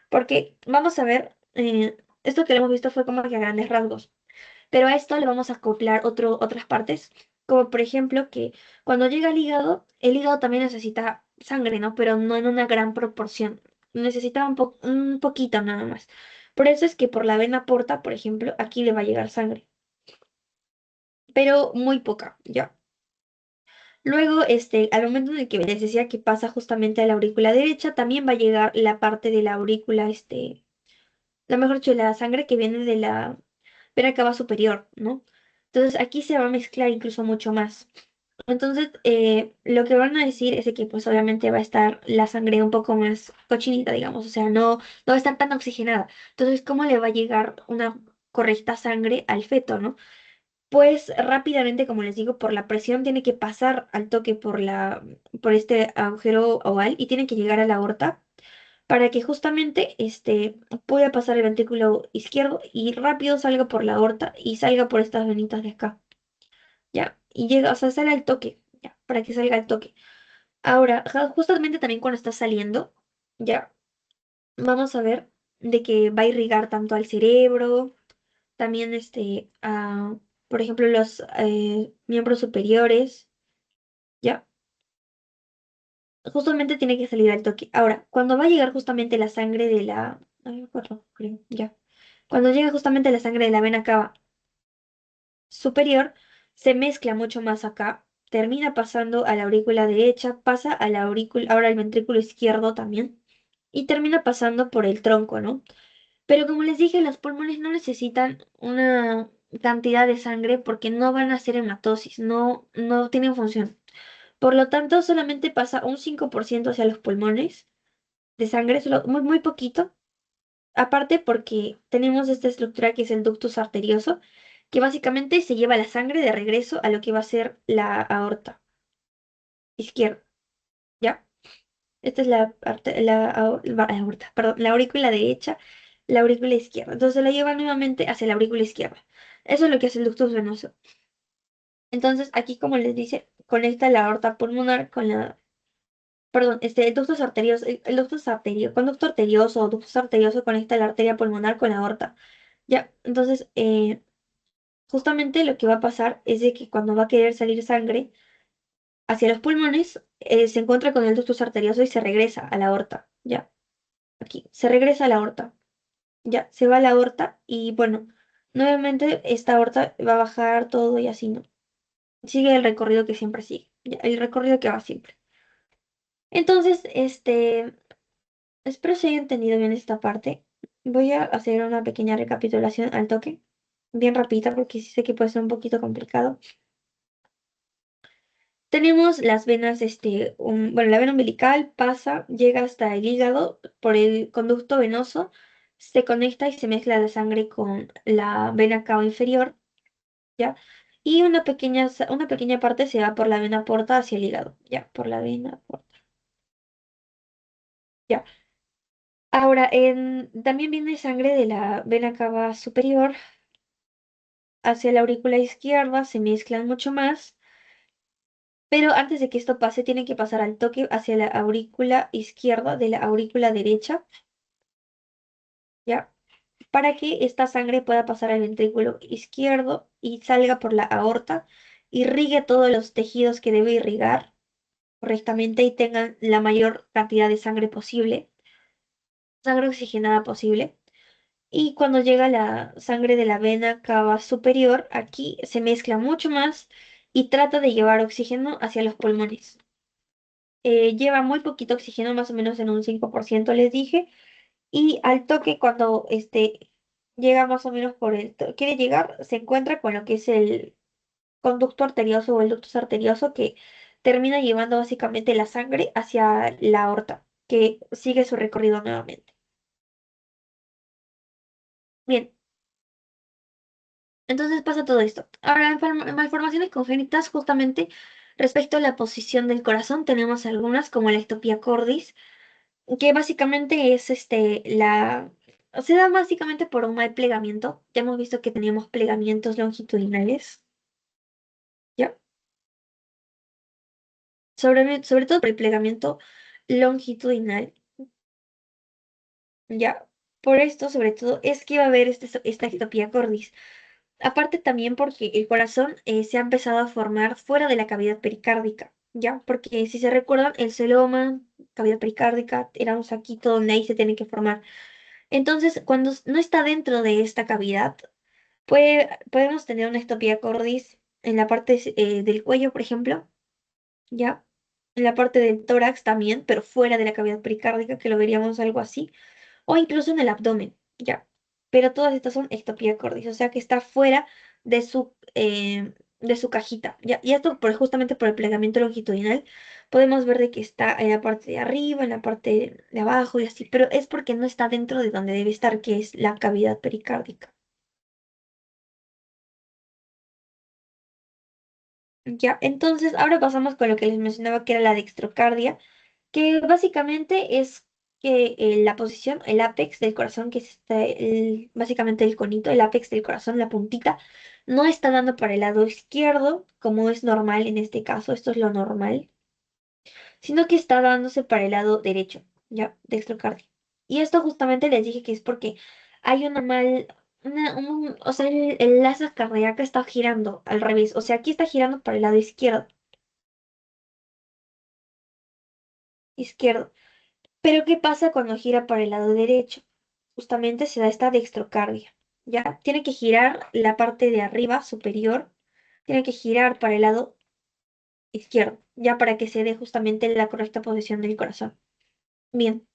porque vamos a ver, esto que lo hemos visto fue como que a grandes rasgos. Pero a esto le vamos a acoplar otras partes, como por ejemplo que cuando llega al hígado, el hígado también necesita sangre, ¿no? Pero no en una gran proporción. Necesita un poquito nada más. Por eso es que por la vena porta, por ejemplo, aquí le va a llegar sangre, pero muy poca, ¿ya? Luego, al momento en el que les decía que pasa justamente a la aurícula derecha, también va a llegar la parte de la aurícula, la mejor dicho, la sangre que viene de la vena cava superior, ¿no? Entonces aquí se va a mezclar incluso mucho más. Entonces, lo que van a decir es de que pues obviamente va a estar la sangre un poco más cochinita, digamos, o sea, no va a estar tan oxigenada. Entonces, ¿cómo le va a llegar una correcta sangre al feto, no? Pues rápidamente, como les digo, por la presión tiene que pasar al toque por este agujero oval y tiene que llegar a la aorta para que justamente pueda pasar el ventrículo izquierdo y rápido salga por la aorta y salga por estas venitas de acá, ¿ya? Y llega, o sea, sale al toque, ¿ya? Para que salga al toque. Ahora, justamente también cuando está saliendo, ¿ya? Vamos a ver de que va a irrigar tanto al cerebro, también por ejemplo, los miembros superiores, ¿ya? Justamente tiene que salir al toque. Ahora, cuando va a llegar justamente la sangre de la... Ay, me acuerdo, creo, ya. Cuando llega justamente la sangre de la vena cava superior, se mezcla mucho más acá, termina pasando a la aurícula derecha, pasa a la aurícula, ahora al ventrículo izquierdo también, y termina pasando por el tronco, ¿no? Pero como les dije, los pulmones no necesitan una cantidad de sangre porque no van a hacer hematosis, no tienen función. Por lo tanto, solamente pasa un 5% hacia los pulmones de sangre, solo muy, muy poquito. Aparte porque tenemos esta estructura que es el ductus arterioso, que básicamente se lleva la sangre de regreso a lo que va a ser la aorta izquierda, ¿ya? Esta es la aorta, perdón, la aurícula derecha, la aurícula izquierda. Entonces la lleva nuevamente hacia la aurícula izquierda. Eso es lo que es el ductus venoso. Entonces aquí, como les dice, conecta la aorta pulmonar con la, perdón, el ductus arterioso, el ductus conducto arterioso o ductus arterioso conecta la arteria pulmonar con la aorta. Ya, entonces, justamente lo que va a pasar es de que cuando va a querer salir sangre hacia los pulmones, se encuentra con el ductus arterioso y se regresa a la aorta. Ya, aquí, se regresa a la aorta. Ya, se va a la aorta y bueno, nuevamente esta aorta va a bajar todo y así, ¿no? Sigue el recorrido que siempre sigue, ya, el recorrido que va siempre. Entonces, espero se haya entendido bien esta parte. Voy a hacer una pequeña recapitulación al toque, bien rapidita porque sí sé que puede ser un poquito complicado. Tenemos las venas, bueno, la vena umbilical pasa, llega hasta el hígado por el conducto venoso, se conecta y se mezcla la sangre con la vena cava inferior, ¿ya? Y una pequeña parte se va por la vena porta hacia el hígado, ¿ya? Por la vena porta, ¿ya? Ahora, también viene sangre de la vena cava superior hacia la aurícula izquierda, se mezclan mucho más. Pero antes de que esto pase, tiene que pasar al toque hacia la aurícula izquierda de la aurícula derecha, ¿ya? Para que esta sangre pueda pasar al ventrículo izquierdo y salga por la aorta, irrigue todos los tejidos que debe irrigar correctamente y tengan la mayor cantidad de sangre posible, sangre oxigenada posible. Y cuando llega la sangre de la vena cava superior, aquí se mezcla mucho más y trata de llevar oxígeno hacia los pulmones. Lleva muy poquito oxígeno, más o menos en un 5% les dije, y al toque cuando llega más o menos quiere llegar, se encuentra con lo que es el conducto arterioso o el ductus arterioso que termina llevando básicamente la sangre hacia la aorta, que sigue su recorrido nuevamente. Bien, entonces pasa todo esto. Ahora, en malformaciones congénitas, justamente respecto a la posición del corazón, tenemos algunas como la ectopía cordis, que básicamente es se da básicamente por un mal plegamiento. Ya hemos visto que teníamos plegamientos longitudinales, ¿ya? Sobre todo por el plegamiento longitudinal, ¿ya? Por esto, sobre todo, es que va a haber esta ectopía cordis. Aparte también porque el corazón se ha empezado a formar fuera de la cavidad pericárdica, ¿ya? Porque si se recuerdan, el celoma, cavidad pericárdica, era un saquito donde ahí se tiene que formar. Entonces, cuando no está dentro de esta cavidad, podemos tener una ectopía cordis en la parte del cuello, por ejemplo, ¿ya? En la parte del tórax también, pero fuera de la cavidad pericárdica, que lo veríamos algo así, o incluso en el abdomen, ¿ya? Pero todas estas son ectopía cordis, o sea que está fuera de su cajita. ¿Ya? Y esto justamente por el plegamiento longitudinal podemos ver de que está en la parte de arriba, en la parte de abajo y así, pero es porque no está dentro de donde debe estar, que es la cavidad pericárdica. Ya, entonces ahora pasamos con lo que les mencionaba que era la dextrocardia, que básicamente es que la posición, el ápex del corazón, que es básicamente el conito, el ápex del corazón, la puntita, no está dando para el lado izquierdo, como es normal en este caso, esto es lo normal, sino que está dándose para el lado derecho, ya, dextrocardia. Y esto justamente les dije que es porque hay una mal, o sea, el asa cardíaca está girando al revés, o sea, aquí está girando para el lado izquierdo, izquierdo. Pero ¿qué pasa cuando gira para el lado derecho? Justamente se da esta dextrocardia, ¿ya? Tiene que girar la parte de arriba superior, tiene que girar para el lado izquierdo, ya para que se dé justamente la correcta posición del corazón. Bien,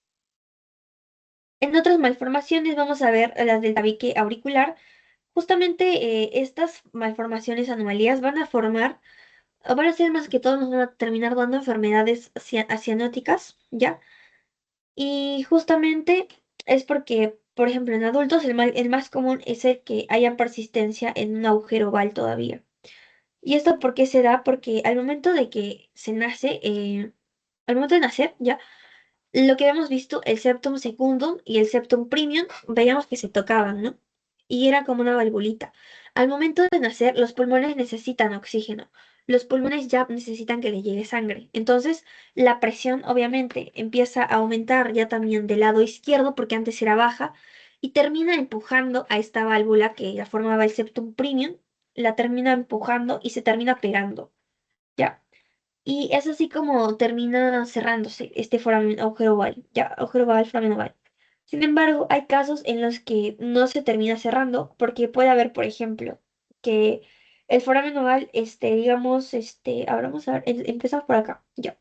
en otras malformaciones vamos a ver las del tabique auricular. Justamente estas malformaciones, anomalías, van a formar, o van a ser más que todo, nos van a terminar dando enfermedades cianóticas, ¿ya? Y justamente es porque, por ejemplo, en adultos el más común es el que haya persistencia en un agujero oval todavía. ¿Y esto por qué se da? Porque al momento de que se nace, al momento de nacer, ya lo que habíamos visto, el septum secundum y el septum premium, veíamos que se tocaban, ¿no? Y era como una valvulita. Al momento de nacer, los pulmones necesitan oxígeno. Los pulmones ya necesitan que le llegue sangre. Entonces, la presión obviamente empieza a aumentar ya también del lado izquierdo, porque antes era baja, y termina empujando a esta válvula que la formaba el septum premium, la termina empujando y se termina pegando. ¿Ya? Y es así como termina cerrándose este foramen agujero oval, ya, agujero oval, foramen oval. Sin embargo, hay casos en los que no se termina cerrando porque puede haber, por ejemplo, que el foramen oval, digamos, ahora vamos a ver, empezamos por acá, ya.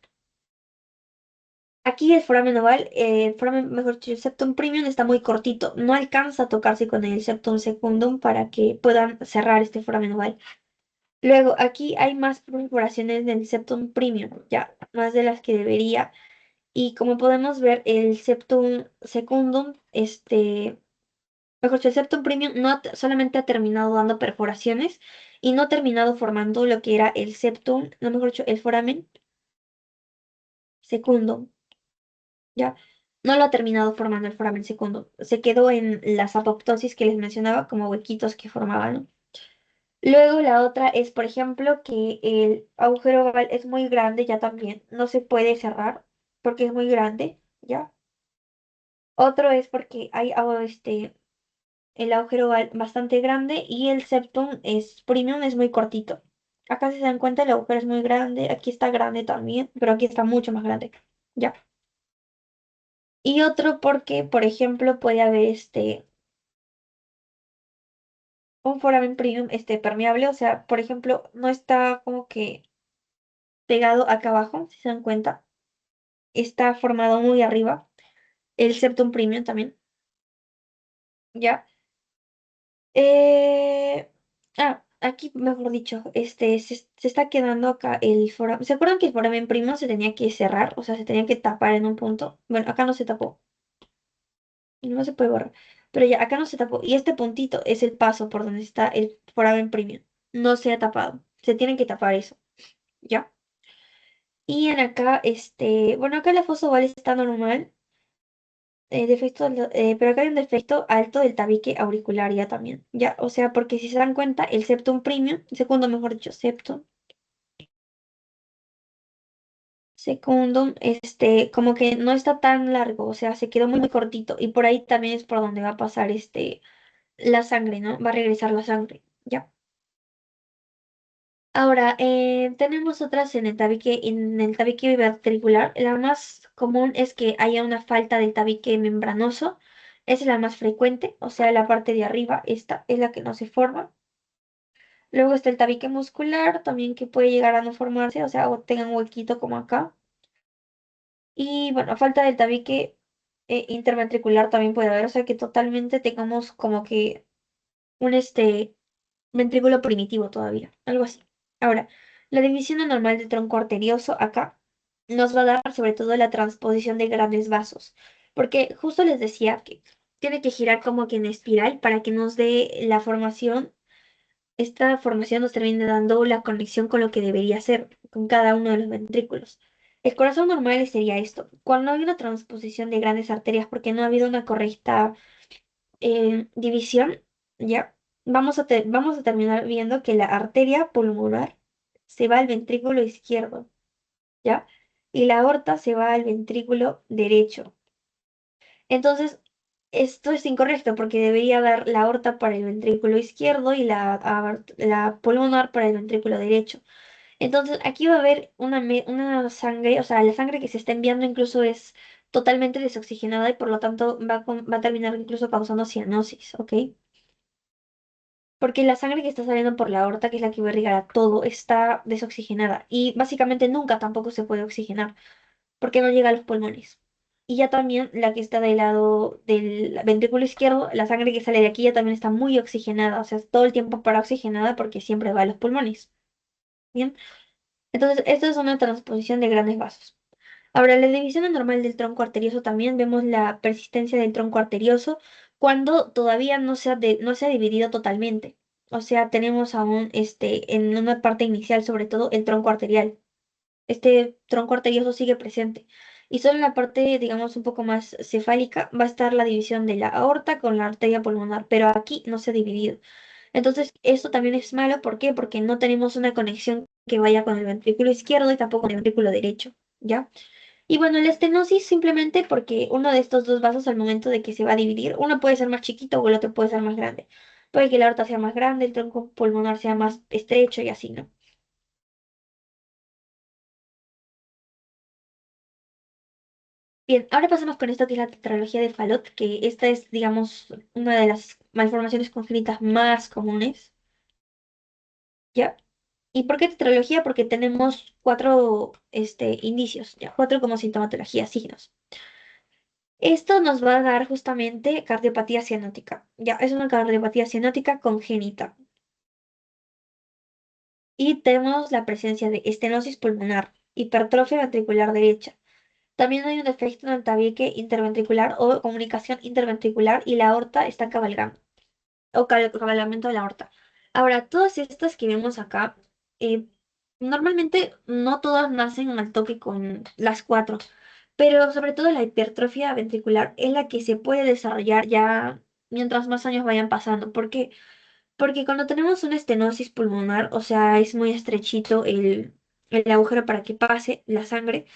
Aquí el foramen oval, el foramen, mejor dicho, el septum premium está muy cortito, no alcanza a tocarse con el septum secundum para que puedan cerrar este foramen oval. Luego, aquí hay más perforaciones del septum premium, ya, más de las que debería. Y como podemos ver, el septum secundum, mejor dicho, el septum premium no solamente ha terminado dando perforaciones y no ha terminado formando lo que era el septum, no mejor dicho, el foramen secundum, ya. No lo ha terminado formando el foramen secundum. Se quedó en las apoptosis que les mencionaba como huequitos que formaban, ¿no? Luego la otra es, por ejemplo, que el agujero oval es muy grande ya también, no se puede cerrar porque es muy grande, ¿ya? Otro es porque hay el agujero oval bastante grande y el septum es premium, es muy cortito. Acá si se dan cuenta el agujero es muy grande, aquí está grande también, pero aquí está mucho más grande, ¿ya? Y otro porque, por ejemplo, puede haber un foramen premium permeable, o sea, por ejemplo, no está como que pegado acá abajo, si se dan cuenta. Está formado muy arriba, el septum premium también, ¿ya? Eh, aquí, mejor dicho, se está quedando acá el foramen. ¿Se acuerdan que el foramen premium se tenía que cerrar? O sea, se tenía que tapar en un punto. Bueno, acá no se tapó, y no se puede borrar. Pero ya, acá no se tapó. Y este puntito es el paso por donde está el foramen premium. No se ha tapado. Se tiene que tapar eso, ¿ya? Y en acá, bueno, acá la fosa oval está normal. Pero acá hay un defecto alto del tabique auricular ya también, ya, o sea, porque si se dan cuenta, el septum premium, segundo mejor dicho, septum, secundum, como que no está tan largo, o sea, se quedó muy, muy cortito, y por ahí también es por donde va a pasar, la sangre, ¿no? Va a regresar la sangre, ya. Ahora, tenemos otras en el tabique ventricular. La más común es que haya una falta del tabique membranoso. Esa es la más frecuente, o sea, la parte de arriba, esta es la que no se forma. Luego está el tabique muscular, también que puede llegar a no formarse, o sea, o tenga un huequito como acá. Y bueno, a falta del tabique interventricular también puede haber, o sea, que totalmente tengamos como que un ventrículo primitivo todavía, algo así. Ahora, la división anormal del tronco arterioso acá nos va a dar sobre todo la transposición de grandes vasos, porque justo les decía que tiene que girar como que en espiral para que nos dé la formación, esta formación nos termine dando la conexión con lo que debería ser, con cada uno de los ventrículos. El corazón normal sería esto, cuando hay una transposición de grandes arterias porque no ha habido una correcta división, ya, vamos a terminar viendo que la arteria pulmonar se va al ventrículo izquierdo, ¿ya? Y la aorta se va al ventrículo derecho. Entonces, esto es incorrecto porque debería dar la aorta para el ventrículo izquierdo y la pulmonar para el ventrículo derecho. Entonces, aquí va a haber una sangre, o sea, la sangre que se está enviando incluso es totalmente desoxigenada y por lo tanto va a terminar incluso causando cianosis, ¿ok? Porque la sangre que está saliendo por la aorta, que es la que va a irrigar a todo, está desoxigenada y básicamente nunca tampoco se puede oxigenar porque no llega a los pulmones. Y ya también la que está del lado del ventrículo izquierdo, la sangre que sale de aquí ya también está muy oxigenada, o sea, todo el tiempo para oxigenada porque siempre va a los pulmones. Bien, entonces esto es una transposición de grandes vasos. Ahora, la división anormal del tronco arterioso también vemos la persistencia del tronco arterioso cuando todavía no se ha dividido totalmente. O sea, tenemos aún en una parte inicial, sobre todo, el tronco arterial. Este tronco arterioso sigue presente. Y solo en la parte, digamos, un poco más cefálica va a estar la división de la aorta con la arteria pulmonar, pero aquí no se ha dividido. Entonces, esto también es malo, ¿por qué? Porque no tenemos una conexión que vaya con el ventrículo izquierdo y tampoco con el ventrículo derecho, ¿ya? Y bueno, la estenosis simplemente porque uno de estos dos vasos al momento de que se va a dividir, uno puede ser más chiquito o el otro puede ser más grande. Puede que la aorta sea más grande, el tronco pulmonar sea más estrecho y así, ¿no? Bien, ahora pasamos con esto que es la tetralogía de Fallot, que esta es, digamos, una de las malformaciones congénitas más comunes, ¿ya? ¿Y por qué tetralogía? Porque tenemos cuatro, indicios, ¿ya? Cuatro como sintomatología, signos. Esto nos va a dar justamente cardiopatía cianótica. Ya, es una cardiopatía cianótica congénita. Y tenemos la presencia de estenosis pulmonar, hipertrofia ventricular derecha. También hay un defecto en el tabique interventricular o comunicación interventricular y la aorta está cabalgando, o cabalgamiento de la aorta. Ahora, todas estas que vemos acá, eh, normalmente no todas nacen al toque con las cuatro, pero sobre todo la hipertrofia ventricular es la que se puede desarrollar ya mientras más años vayan pasando. ¿Por qué? Porque cuando tenemos una estenosis pulmonar, o sea, es muy estrechito el agujero para que pase la sangre,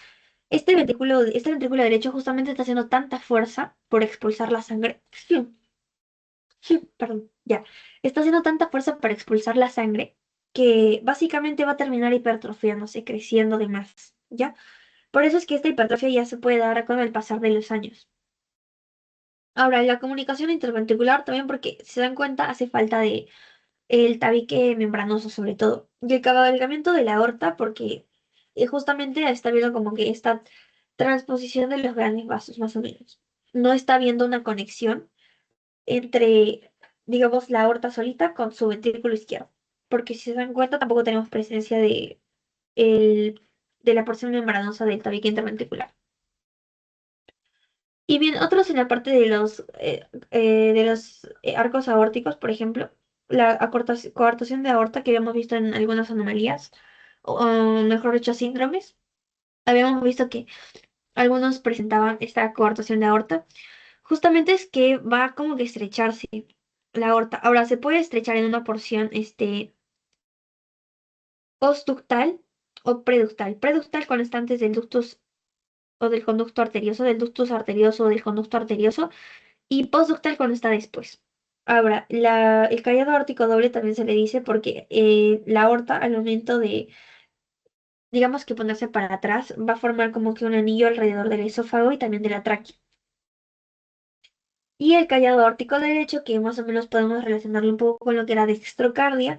este ventrículo derecho justamente está haciendo tanta fuerza por expulsar la sangre. Perdón, ya. Está haciendo tanta fuerza para expulsar la sangre que básicamente va a terminar hipertrofiándose, creciendo de más, ¿ya? Por eso es que esta hipertrofia ya se puede dar con el pasar de los años. Ahora, la comunicación interventricular también porque, si se dan cuenta, hace falta de el tabique membranoso sobre todo. Y el cabalgamiento de la aorta porque justamente está viendo como que esta transposición de los grandes vasos, más o menos. No está viendo una conexión entre, digamos, la aorta solita con su ventrículo izquierdo. Porque si se dan cuenta, tampoco tenemos presencia el, de la porción membranosa del tabique interventricular. Y bien, otros en la parte de los arcos aórticos, por ejemplo, la coartación de aorta que habíamos visto en algunas anomalías, o mejor dicho, síndromes. Habíamos visto que algunos presentaban esta coartación de aorta. Justamente es que va como que estrecharse la aorta. Ahora, se puede estrechar en una porción postductal o preductal. Preductal cuando está antes del ductus o del conducto arterioso, del ductus arterioso o del conducto arterioso, y postductal cuando está después. Ahora, el callado aórtico doble también se le dice porque la aorta al momento de, digamos que ponerse para atrás, va a formar como que un anillo alrededor del esófago y también de la tráquea. Y el callado aórtico derecho, que más o menos podemos relacionarlo un poco con lo que era dextrocardia,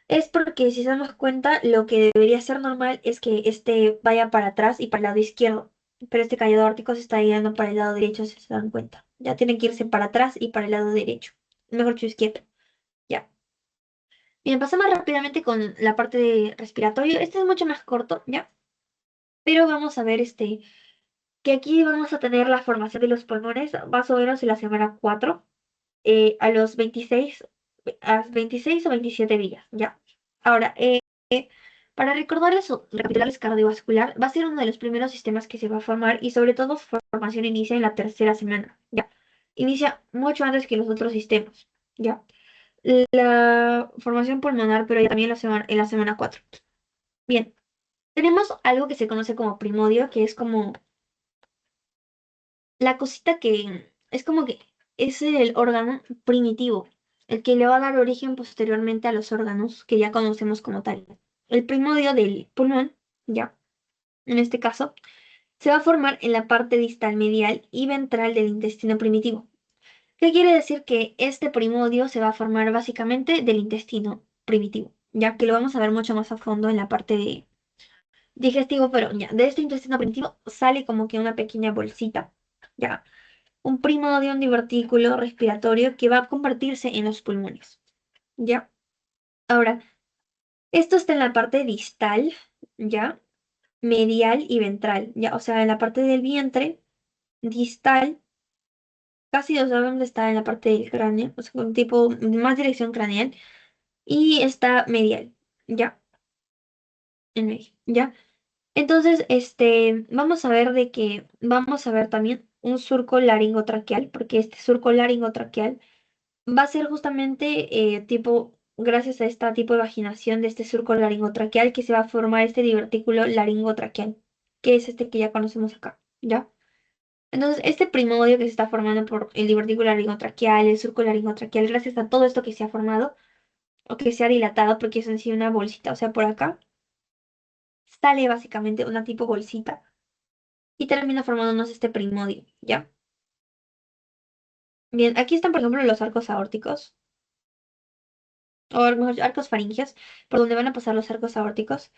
es porque si se damos cuenta, lo que debería ser normal es que este vaya para atrás y para el lado izquierdo, pero este callado aórtico se está guiando para el lado derecho, si se dan cuenta. Ya tiene que irse para atrás y para el lado derecho, mejor dicho izquierdo. Ya. Bien, pasamos rápidamente con la parte de respiratorio. Este es mucho más corto, ¿ya? Pero vamos a ver que aquí vamos a tener la formación de los pulmones más o menos en la semana 4, a los 26 o 27 días, ¿ya? Ahora, para recordarles o recapitularles cardiovascular, va a ser uno de los primeros sistemas que se va a formar y sobre todo su formación inicia en la tercera semana, ¿ya? Inicia mucho antes que los otros sistemas, ¿ya? La formación pulmonar, pero ya también en la semana 4. Bien, tenemos algo que se conoce como primodio, que es como la cosita que es como que es el órgano primitivo, el que le va a dar origen posteriormente a los órganos que ya conocemos como tal. El primodio del pulmón, ya, en este caso, se va a formar en la parte distal medial y ventral del intestino primitivo. ¿Qué quiere decir? Que este primodio se va a formar básicamente del intestino primitivo, ya que lo vamos a ver mucho más a fondo en la parte de digestivo, pero ya, de este intestino primitivo sale como que una pequeña bolsita, ya, un primodio, un divertículo respiratorio que va a convertirse en los pulmones, ya. Ahora, esto está en la parte distal, ya, medial y ventral, ya, o sea, en la parte del vientre, distal, casi, o sea, donde está en la parte del cráneo, o sea, un tipo más dirección craneal, y está medial, ya, en medio, ya. Entonces, vamos a ver vamos a ver también un surco laringotraqueal, porque este surco laringotraqueal va a ser justamente gracias a esta tipo de vaginación de este surco laringotraqueal que se va a formar este divertículo laringotraqueal, que es este que ya conocemos acá, ¿ya? Entonces, este primodio que se está formando por el divertículo laringotraqueal, el surco laringotraqueal, gracias a todo esto que se ha formado, o que se ha dilatado, porque es en sí una bolsita, o sea, por acá, sale básicamente una tipo bolsita y termina formándonos este primodio, ¿ya? Bien, aquí están, por ejemplo, los arcos aórticos, o mejor, arcos faringeos, por donde van a pasar los arcos aórticos.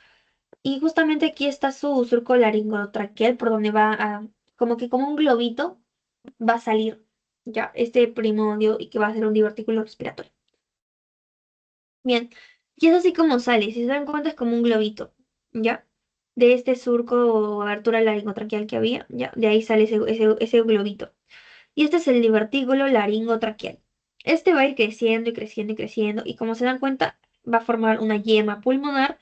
Y justamente aquí está su surco laringotraqueal, por donde va a, como que como un globito, va a salir ya este primodio y que va a ser un divertículo respiratorio. Bien, y es así como sale, si se dan cuenta es como un globito, ¿ya? De este surco o abertura laringotraqueal que había, ya, de ahí sale ese globito. Y este es el divertículo laringotraqueal. Este va a ir creciendo y creciendo y creciendo, y como se dan cuenta, va a formar una yema pulmonar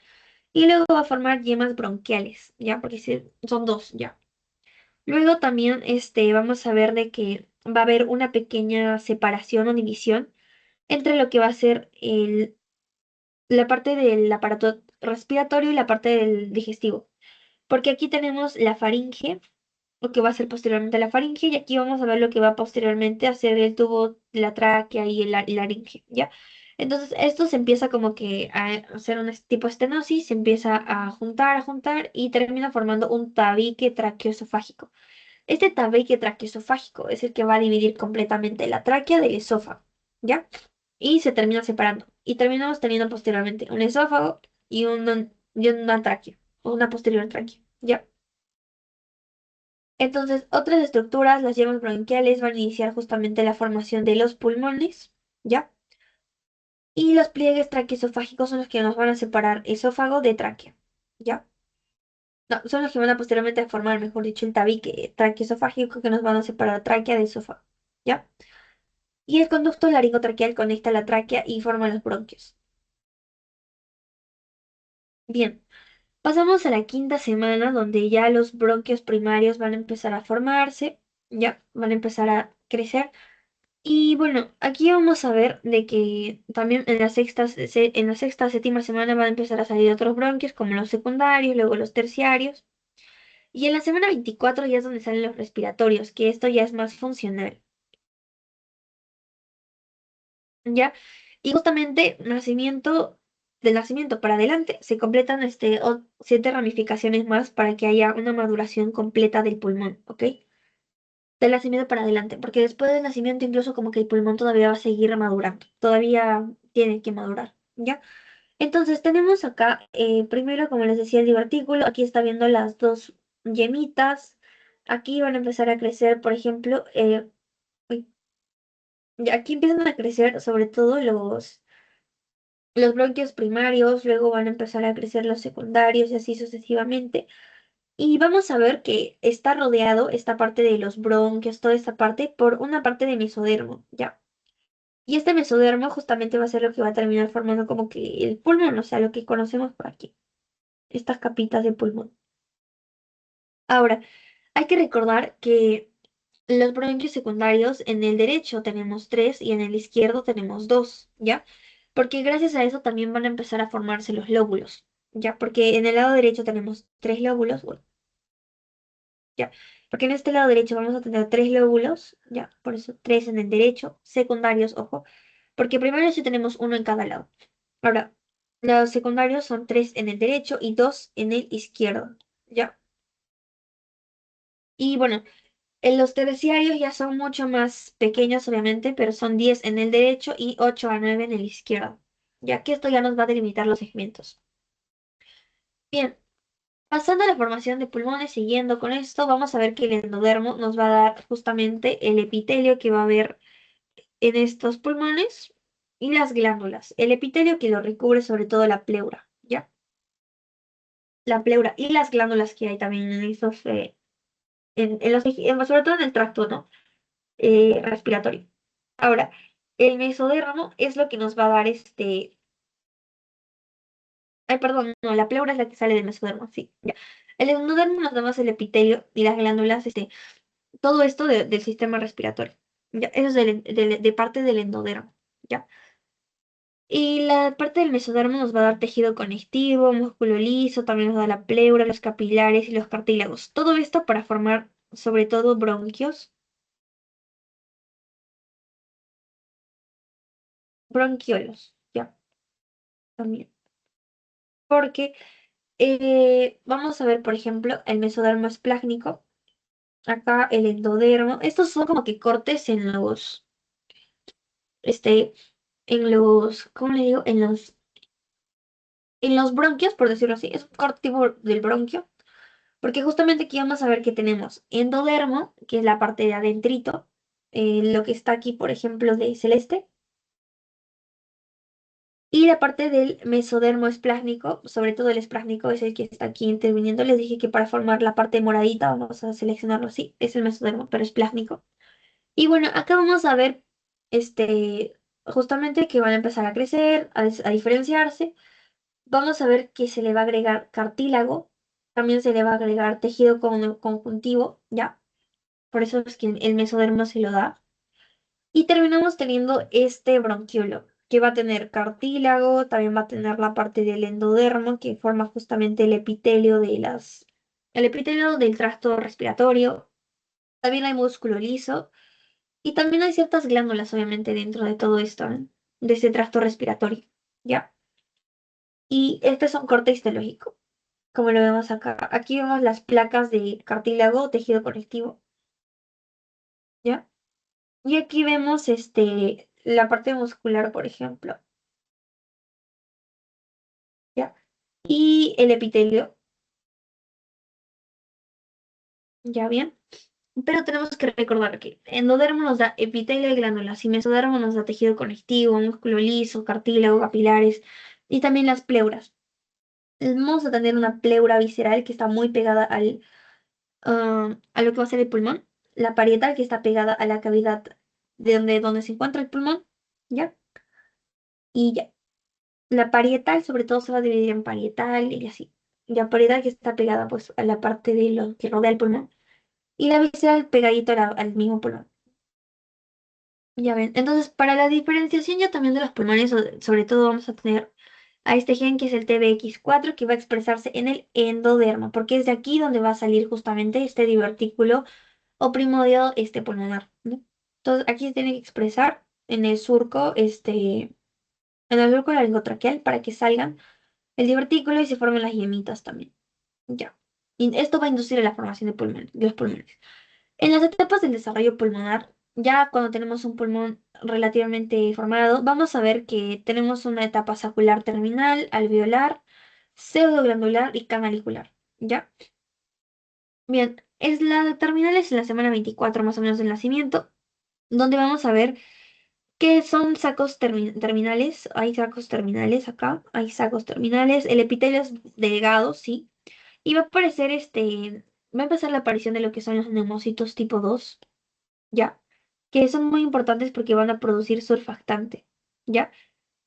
y luego va a formar yemas bronquiales, ¿ya? Porque son dos, ¿ya? Luego también vamos a ver de que va a haber una pequeña separación o división entre lo que va a ser la parte del aparato respiratorio y la parte del digestivo. Porque aquí tenemos la faringe, lo que va a ser posteriormente la faringe, y aquí vamos a ver lo que va posteriormente a ser el tubo, la tráquea y el laringe, ¿ya? Entonces, esto se empieza como que a hacer un tipo estenosis, se empieza a juntar y termina formando un tabique traqueoesofágico. Este tabique traqueoesofágico es el que va a dividir completamente la tráquea del esófago, ¿ya? Y se termina separando. Y terminamos teniendo posteriormente un esófago y una tráquea, o una posterior tráquea, ¿ya? Entonces, otras estructuras, las yemas bronquiales, van a iniciar justamente la formación de los pulmones, ¿ya? Y los pliegues traqueosofágicos son los que nos van a separar esófago de tráquea, ¿ya? No, son los que van a posteriormente formar, mejor dicho, el tabique traqueosofágico que nos van a separar tráquea de esófago, ¿ya? Y el conducto laringotraqueal conecta la tráquea y forma los bronquios. Bien, pasamos a la quinta semana donde ya los bronquios primarios van a empezar a formarse, ya van a empezar a crecer. Y bueno, aquí vamos a ver de que también en la sexta, séptima semana van a empezar a salir otros bronquios, como los secundarios, luego los terciarios. Y en la semana 24 ya es donde salen los respiratorios, que esto ya es más funcional, ¿ya? Y justamente del nacimiento para adelante se completan 7 ramificaciones más para que haya una maduración completa del pulmón, ¿ok? Del nacimiento para adelante, porque después del nacimiento incluso como que el pulmón todavía va a seguir madurando, todavía tiene que madurar, ¿ya? Entonces tenemos acá, primero, como les decía, el divertículo, aquí está viendo las dos yemitas, aquí van a empezar a crecer, por ejemplo, uy, aquí empiezan a crecer sobre todo los bronquios primarios, luego van a empezar a crecer los secundarios y así sucesivamente. Y vamos a ver que está rodeado esta parte de los bronquios, toda esta parte, por una parte de mesodermo, ¿ya? Y este mesodermo justamente va a ser lo que va a terminar formando como que el pulmón, o sea, lo que conocemos por aquí, estas capitas de pulmón. Ahora, hay que recordar que los bronquios secundarios en el derecho tenemos tres y en el izquierdo tenemos dos, ¿ya? Porque gracias a eso también van a empezar a formarse los lóbulos, ¿ya? Porque en el lado derecho tenemos tres lóbulos, bueno, ¿ya? Porque en este lado derecho vamos a tener tres lóbulos, ¿ya? Por eso tres en el derecho, secundarios, ojo, porque primero sí tenemos uno en cada lado. Ahora, los secundarios son tres en el derecho y dos en el izquierdo, ¿ya? Y bueno, en los terciarios ya son mucho más pequeños, obviamente, pero son 10 en el derecho y 8 a 9 en el izquierdo, ya que esto ya nos va a delimitar los segmentos. Bien, pasando a la formación de pulmones, siguiendo con esto, vamos a ver que el endodermo nos va a dar justamente el epitelio que va a haber en estos pulmones y las glándulas. El epitelio que lo recubre sobre todo la pleura, ¿ya? La pleura y las glándulas que hay también en estos, sobre todo en el tracto, ¿no? Respiratorio. Ahora, el mesodermo es lo que nos va a dar ay, perdón, no, la pleura es la que sale del mesodermo, sí, ya. El endodermo nos da más el epitelio y las glándulas, todo esto del sistema respiratorio. Ya, eso es de parte del endodermo, ¿ya? Y la parte del mesodermo nos va a dar tejido conectivo, músculo liso, también nos da la pleura, los capilares y los cartílagos. Todo esto para formar sobre todo bronquios, bronquiolos, ¿ya? También. Porque vamos a ver, por ejemplo, el mesodermo esplácnico, acá el endodermo. Estos son como que cortes este, ¿cómo le digo? En los bronquios, por decirlo así. Es un corte tipo del bronquio, porque justamente aquí vamos a ver que tenemos endodermo, que es la parte de adentrito, lo que está aquí, por ejemplo, de celeste. Y la parte del mesodermo esplácnico, sobre todo el esplácnico es el que está aquí interviniendo. Les dije que para formar la parte moradita, vamos a seleccionarlo así, es el mesodermo, pero esplácnico. Y bueno, acá vamos a ver, justamente que van a empezar a crecer, a diferenciarse. Vamos a ver que se le va a agregar cartílago, también se le va a agregar tejido conjuntivo, ¿ya? Por eso es que el mesodermo se lo da. Y terminamos teniendo este bronquiolo, que va a tener cartílago, también va a tener la parte del endodermo, que forma justamente el epitelio del tracto respiratorio. También hay músculo liso y también hay ciertas glándulas, obviamente, dentro de todo esto, ¿no? De ese tracto respiratorio, ¿ya? Y este es un corte histológico, como lo vemos acá. Aquí vemos las placas de cartílago, tejido conectivo, ¿ya? Y aquí vemos la parte muscular, por ejemplo, ¿ya? Y el epitelio, ¿ya bien? Pero tenemos que recordar que endodermo nos da epitelio y glándulas, y mesodermo nos da tejido conectivo, músculo liso, cartílago, capilares, y también las pleuras. Vamos a tener una pleura visceral que está muy pegada a lo que va a ser el pulmón, la parietal que está pegada a la cavidad donde se encuentra el pulmón, ¿ya? Y ya. La parietal sobre todo se va a dividir en parietal y así. La parietal que está pegada pues a la parte de lo que rodea el pulmón y la visceral pegadito al mismo pulmón. Ya ven. Entonces, para la diferenciación ya también de los pulmones, sobre todo vamos a tener a este gen que es el TBX4 que va a expresarse en el endodermo, porque es de aquí donde va a salir justamente este divertículo o primodio pulmonar, ¿no? Entonces, aquí se tiene que expresar en el surco laryngotraqueal para que salgan el divertículo y se formen las yemitas también. Ya. Y esto va a inducir a la formación de los pulmones. En las etapas del desarrollo pulmonar, ya cuando tenemos un pulmón relativamente formado, vamos a ver que tenemos una etapa sacular terminal, alveolar, pseudoglandular y canalicular. ¿Ya? Bien, la terminal es en la semana 24 más o menos del nacimiento, donde vamos a ver que son sacos terminales. Hay sacos terminales acá, hay sacos terminales. El epitelio es delgado, sí. Y va a aparecer va a empezar la aparición de lo que son los neumocitos tipo 2, ¿ya? Que son muy importantes porque van a producir surfactante, ¿ya?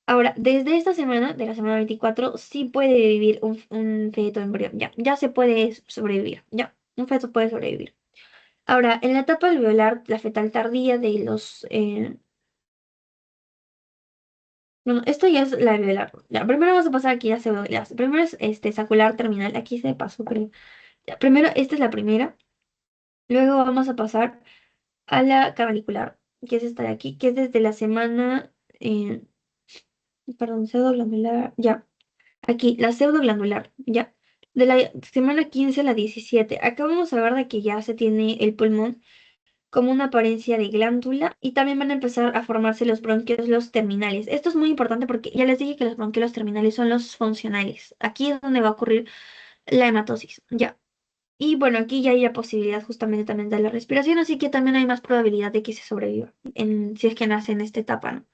Ahora, desde esta semana, de la semana 24 sí puede vivir un feto embrión, ya se puede sobrevivir, ya, un feto puede sobrevivir. Ahora, en la etapa alveolar, la fetal tardía de los, bueno, esto ya es la alveolar, ya, primero vamos a pasar aquí a pseudolias, primero es sacular terminal, aquí se pasó, creo. Ya, primero, esta es la primera, luego vamos a pasar a la canalicular, que es esta de aquí, que es desde la semana, perdón, pseudoglandular, ya. Aquí, la pseudoglandular, ya. De la semana 15 a la 17. Acá vamos a ver de que ya se tiene el pulmón como una apariencia de glándula y también van a empezar a formarse los bronquiolos terminales. Esto es muy importante porque ya les dije que los bronquiolos terminales son los funcionales. Aquí es donde va a ocurrir la hematosis, ya. Y bueno, aquí ya hay la posibilidad justamente también de la respiración, así que también hay más probabilidad de que se sobreviva si es que nace en esta etapa, ¿no?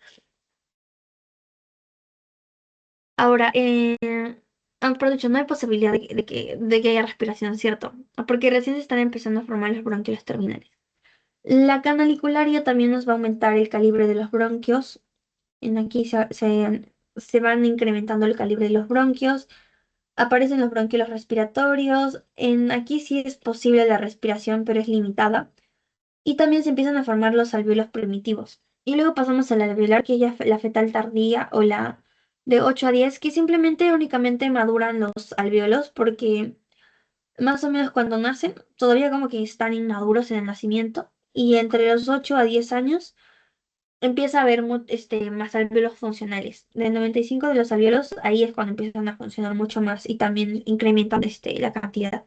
Ahora, por dicho, no hay posibilidad de que haya respiración, ¿cierto? Porque recién se están empezando a formar los bronquios terminales. La canalicularia también nos va a aumentar el calibre de los bronquios. En aquí se van incrementando el calibre de los bronquios. Aparecen los bronquiolos respiratorios. Aquí sí es posible la respiración, pero es limitada. Y también se empiezan a formar los alvéolos primitivos. Y luego pasamos a la alveolar, que ya es la fetal tardía o la de 8 a 10 que simplemente únicamente maduran los alvéolos porque más o menos cuando nacen, todavía como que están inmaduros en el nacimiento. Y entre los 8 a 10 años empieza a haber más alvéolos funcionales. Del 95 de los alvéolos, ahí es cuando empiezan a funcionar mucho más y también incrementan la cantidad.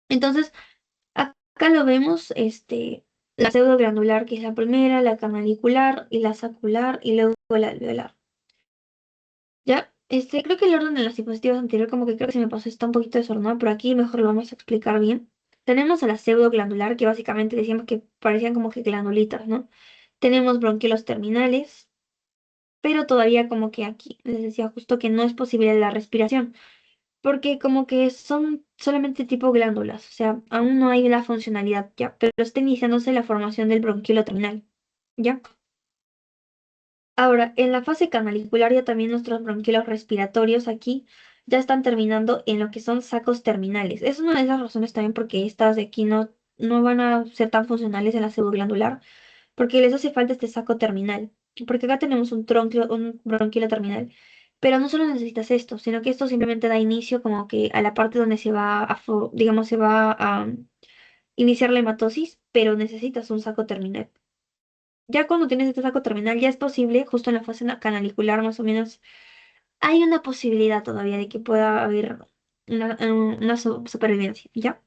Entonces, acá lo vemos, la pseudoglandular, que es la primera, la canalicular y la sacular y luego la alveolar. Ya, creo que el orden de las diapositivas anterior, como que creo que se me pasó, está un poquito desordenado, pero aquí mejor lo vamos a explicar bien. Tenemos a la pseudoglandular, que básicamente decíamos que parecían como que glandulitas, ¿no? Tenemos bronquiolos terminales, pero todavía como que aquí les decía justo que no es posible la respiración porque como que son solamente tipo glándulas, o sea, aún no hay la funcionalidad ya, pero está iniciándose la formación del bronquio terminal, ¿ya? Ahora, en la fase canalicular ya también nuestros bronquiolos respiratorios aquí ya están terminando en lo que son sacos terminales. Es una de esas razones también porque estas de aquí no van a ser tan funcionales en la pseudoglandular, porque les hace falta este saco terminal. Porque acá tenemos un bronquio terminal, pero no solo necesitas esto, sino que esto simplemente da inicio como que a la parte donde digamos, se va a iniciar la hematosis, pero necesitas un saco terminal. Ya cuando tienes este saco terminal, ya es posible, justo en la fase canalicular más o menos, hay una posibilidad todavía de que pueda haber una supervivencia, ¿ya?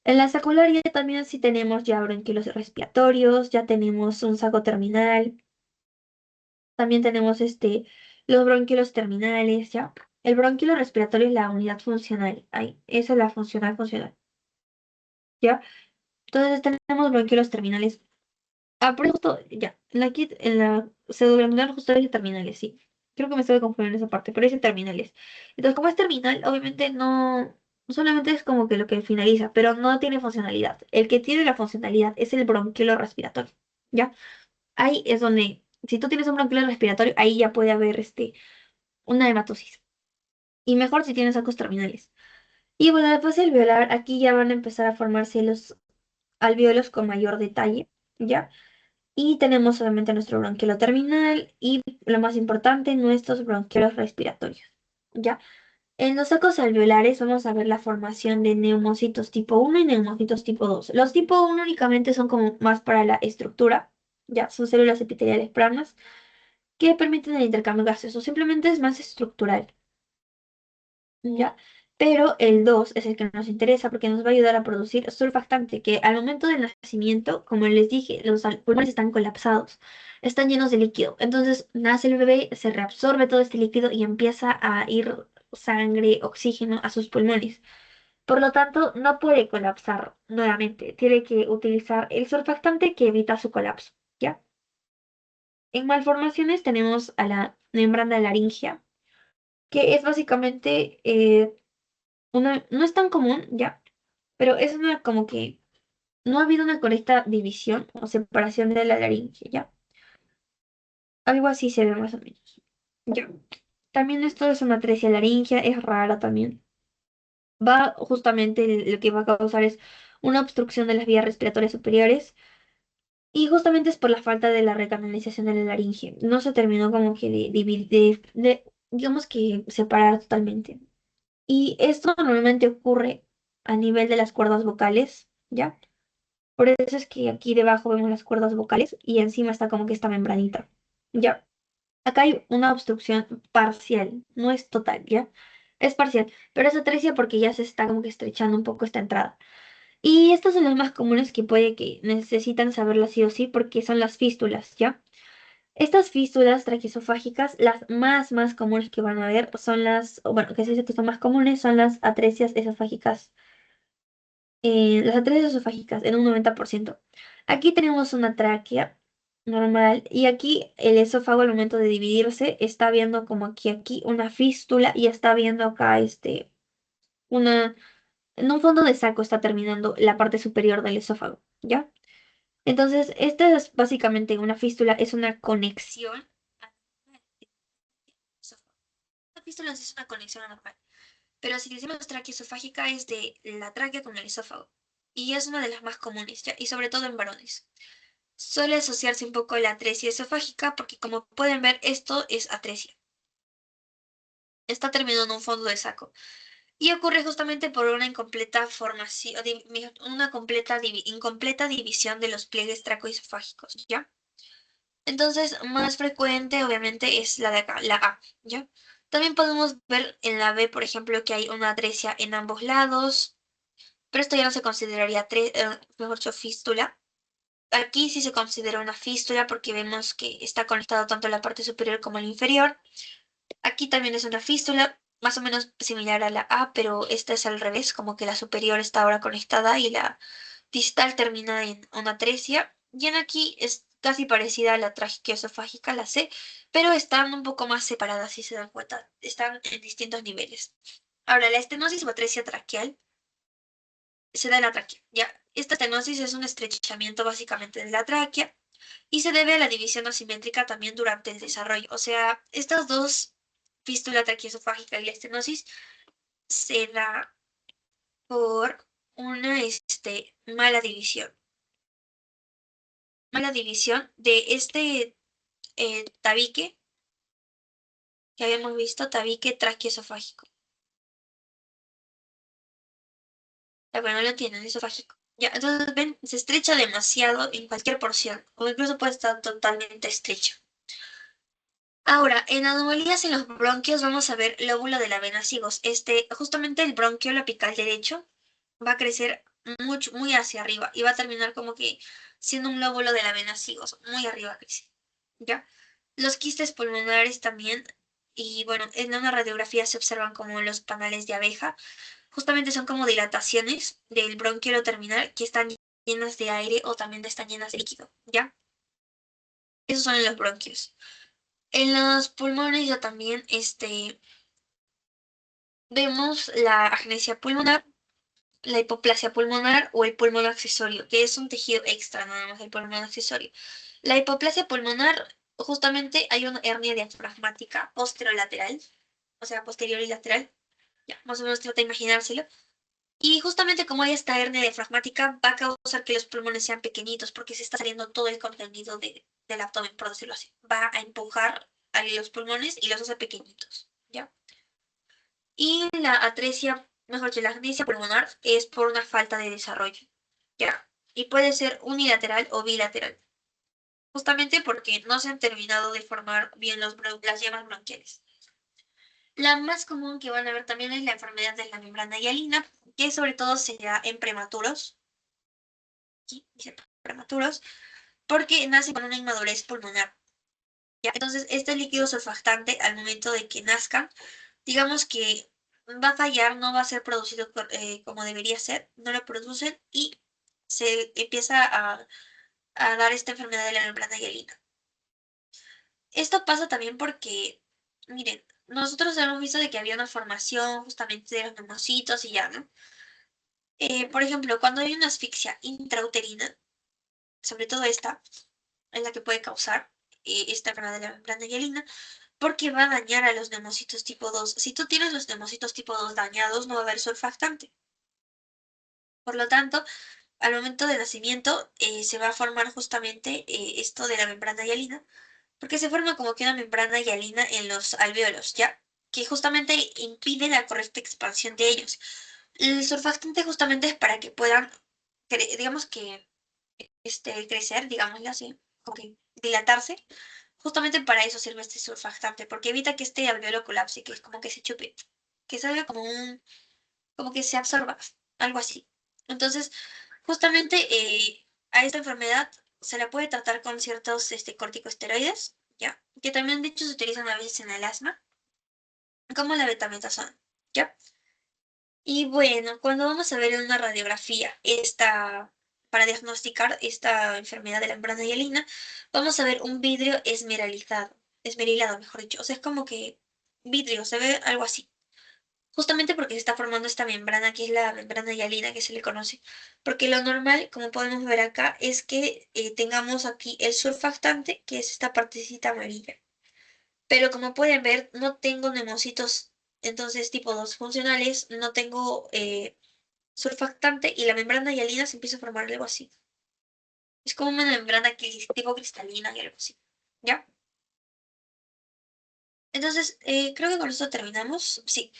En la secundaria también sí tenemos ya bronquiolos respiratorios, ya tenemos un saco terminal, también tenemos los bronquiolos terminales, ¿ya? El bronquiolo respiratorio es la unidad funcional, ahí, esa es la funcional, ¿ya? Entonces tenemos bronquiolos terminales. Ah, pero justo, ya, en la pseudoglandular justo dice terminales, sí. Creo que me estoy confundiendo en esa parte, pero dice terminales. Entonces, como es terminal, obviamente no solamente es como que lo que finaliza, pero no tiene funcionalidad. El que tiene la funcionalidad es el bronquiolo respiratorio, ¿ya? Ahí es donde, si tú tienes un bronquiolo respiratorio, ahí ya puede haber una hematosis. Y mejor si tienes sacos terminales. Y bueno, la fase alveolar, aquí ya van a empezar a formarse los alvéolos con mayor detalle, ¿ya? Y tenemos obviamente nuestro bronquiolo terminal y lo más importante, nuestros bronquiolos respiratorios. ¿Ya? En los sacos alveolares vamos a ver la formación de neumocitos tipo 1 y neumocitos tipo 2. Los tipo 1 únicamente son como más para la estructura, ya son células epiteliales planas que permiten el intercambio gaseoso, simplemente es más estructural. ¿Ya? Pero el 2 es el que nos interesa porque nos va a ayudar a producir surfactante, que al momento del nacimiento, como les dije, los pulmones están colapsados, están llenos de líquido. Entonces nace el bebé, se reabsorbe todo este líquido y empieza a ir sangre, oxígeno a sus pulmones. Por lo tanto, no puede colapsar nuevamente, tiene que utilizar el surfactante que evita su colapso, ¿ya? En malformaciones tenemos a la membrana laringea, que es básicamente no es tan común, ya, pero es una como que no ha habido una correcta división o separación de la laringe, ya. Algo así se ve más o menos. Ya. También esto es una atresia laringea, es rara también. Lo que va a causar es una obstrucción de las vías respiratorias superiores y justamente es por la falta de la recanalización de la laringe. No se terminó como que digamos que separar totalmente. Y esto normalmente ocurre a nivel de las cuerdas vocales, ¿ya? Por eso es que aquí debajo vemos las cuerdas vocales y encima está como que esta membranita, ¿ya? Acá hay una obstrucción parcial, no es total, ¿ya? Es parcial, pero es atresia porque ya se está como que estrechando un poco esta entrada. Y estas son las más comunes que puede que necesitan saberlas sí o sí porque son las fístulas, ¿ya? Estas fístulas traqueosofágicas, las más comunes que van a ver son o bueno, que se dice que son más comunes, son las atresias esofágicas. Las atresias esofágicas en un 90%. Aquí tenemos una tráquea normal y aquí el esófago al momento de dividirse está viendo como aquí una fístula y está viendo acá una, en un fondo de saco está terminando la parte superior del esófago, ¿ya? Entonces, esta es básicamente una fístula, es una conexión. La fístula sí es una conexión normal, pero si decimos tráquea esofágica es de la tráquea con el esófago y es una de las más comunes, ¿ya? Y sobre todo en varones. Suele asociarse un poco a la atresia esofágica porque como pueden ver esto es atresia. Está terminado en un fondo de saco. Y ocurre justamente por una incompleta formación, una incompleta división de los pliegues tracoesofágicos, ¿ya? Entonces, más frecuente obviamente es la de acá, la A, ¿ya? También podemos ver en la B, por ejemplo, que hay una atresia en ambos lados, pero esto ya no se consideraría, mejor dicho, fístula. Aquí sí se considera una fístula porque vemos que está conectado tanto la parte superior como la inferior. Aquí también es una fístula, más o menos similar a la A, pero esta es al revés, como que la superior está ahora conectada y la distal termina en una atresia. Y en aquí es casi parecida a la traqueoesofágica, la C, pero están un poco más separadas, si se dan cuenta. Están en distintos niveles. Ahora, la estenosis o atresia traqueal se da en la tráquea, ¿ya? Esta estenosis es un estrechamiento básicamente de la tráquea y se debe a la división asimétrica también durante el desarrollo. O sea, estas dos, fístula traqueoesofágica y la estenosis, se da por una mala división. Mala división de este tabique que habíamos visto, tabique traqueoesofágico. Bueno, lo tienen, esofágico. Ya, entonces ven, se estrecha demasiado en cualquier porción, o incluso puede estar totalmente estrecho. Ahora, en anomalías en los bronquios vamos a ver lóbulo de la vena cigos. Justamente el bronquio apical derecho va a crecer mucho, muy hacia arriba y va a terminar como que siendo un lóbulo de la vena cigos, muy arriba crece. ¿Ya? Los quistes pulmonares también, y bueno, en una radiografía se observan como los panales de abeja. Justamente son como dilataciones del bronquio terminal que están llenas de aire o también están llenas de líquido, ¿ya? Esos son en los bronquios. En los pulmones ya también vemos la agnesia pulmonar, la hipoplasia pulmonar o el pulmón accesorio, que es un tejido extra, nada más el pulmón accesorio. La hipoplasia pulmonar, justamente hay una hernia diafragmática posterolateral, o sea, posterior y lateral. Ya, más o menos trata de imaginárselo. Y justamente como hay esta hernia diafragmática, va a causar que los pulmones sean pequeñitos porque se está saliendo todo el contenido del abdomen, por decirlo así. Va a empujar a los pulmones y los hace pequeñitos, ¿ya? Y la atresia, mejor dicho, la agnesia pulmonar es por una falta de desarrollo, ¿ya? Y puede ser unilateral o bilateral, justamente porque no se han terminado de formar bien las llamas bronquiales. La más común que van a ver también es la enfermedad de la membrana hialina, que sobre todo se da en prematuros, aquí dice prematuros, porque nacen con una inmadurez pulmonar. ¿Ya? Entonces, este líquido surfactante, al momento de que nazcan, digamos que va a fallar, no va a ser producido como debería ser, no lo producen y se empieza a dar esta enfermedad de la membrana hialina. Esto pasa también porque, miren, nosotros hemos visto de que había una formación justamente de los neumocitos y ya, ¿no? Por ejemplo, cuando hay una asfixia intrauterina, sobre todo esta, es la que puede causar esta enfermedad de la membrana hialina, porque va a dañar a los neumocitos tipo 2. Si tú tienes los neumocitos tipo 2 dañados, no va a haber surfactante. Por lo tanto, al momento del nacimiento se va a formar justamente esto de la membrana hialina, porque se forma como que una membrana hialina en los alvéolos, ¿ya? Que justamente impide la correcta expansión de ellos. El surfactante justamente es para que puedan, digamos que, crecer, digámoslo así, como que dilatarse. Justamente para eso sirve este surfactante, porque evita que este alveolo colapse, que es como que se chupe, que salga como que se absorba, algo así. Entonces, justamente a esta enfermedad se la puede tratar con ciertos corticosteroides, ¿ya? Que también de hecho se utilizan a veces en el asma, como la betamethasona, ¿ya? Y bueno, cuando vamos a ver en una radiografía para diagnosticar esta enfermedad de la membrana hialina, vamos a ver un vidrio esmerilado, mejor dicho. O sea, es como que vidrio, se ve algo así. Justamente porque se está formando esta membrana, que es la membrana hialina que se le conoce. Porque lo normal, como podemos ver acá, es que tengamos aquí el surfactante, que es esta partecita amarilla. Pero como pueden ver, no tengo nemocitos, entonces tipo 2 funcionales, no tengo surfactante y la membrana hialina se empieza a formar algo así. Es como una membrana tipo cristalina y algo así. ¿Ya? Entonces, creo que con esto terminamos. Sí.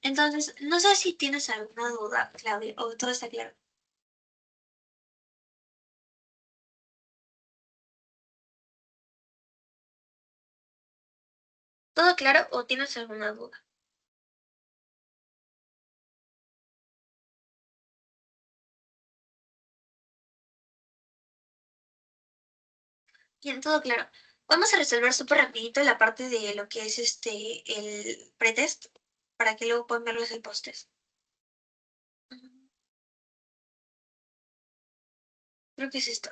Entonces, no sé si tienes alguna duda, Claudia, o todo está claro. ¿Todo claro o tienes alguna duda? Bien, todo claro. Vamos a resolver súper rapidito la parte de lo que es el pretest, para que luego puedan verlos el post-test. Ujú. Creo que es esto.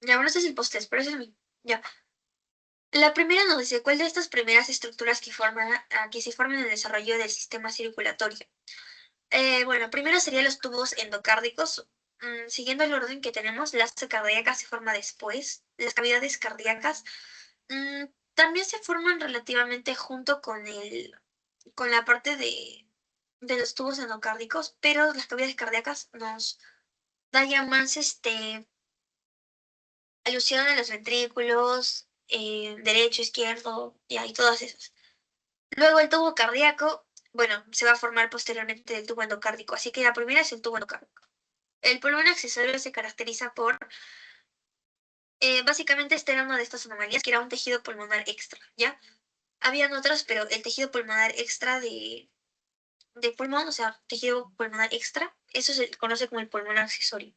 Ya, bueno, este es el post-test, pero ese es el mío. Ya. La primera nos dice, ¿cuál de estas primeras estructuras que se forman en el desarrollo del sistema circulatorio? Bueno, primero serían los tubos endocárdicos. Siguiendo el orden que tenemos, la asa cardíaca se forma después. Las cavidades cardíacas mm, también se forman relativamente junto con la parte de los tubos endocárdicos, pero las cavidades cardíacas nos da ya más alusión a los ventrículos, derecho, izquierdo, y todas esas. Luego el tubo cardíaco, bueno, se va a formar posteriormente del tubo endocárdico, así que la primera es el tubo endocárdico. El pulmón accesorio se caracteriza por, básicamente esta era una de estas anomalías, que era un tejido pulmonar extra, ¿ya? Habían otras, pero el tejido pulmonar extra de pulmón, o sea, tejido pulmonar extra, eso se conoce como el pulmón accesorio.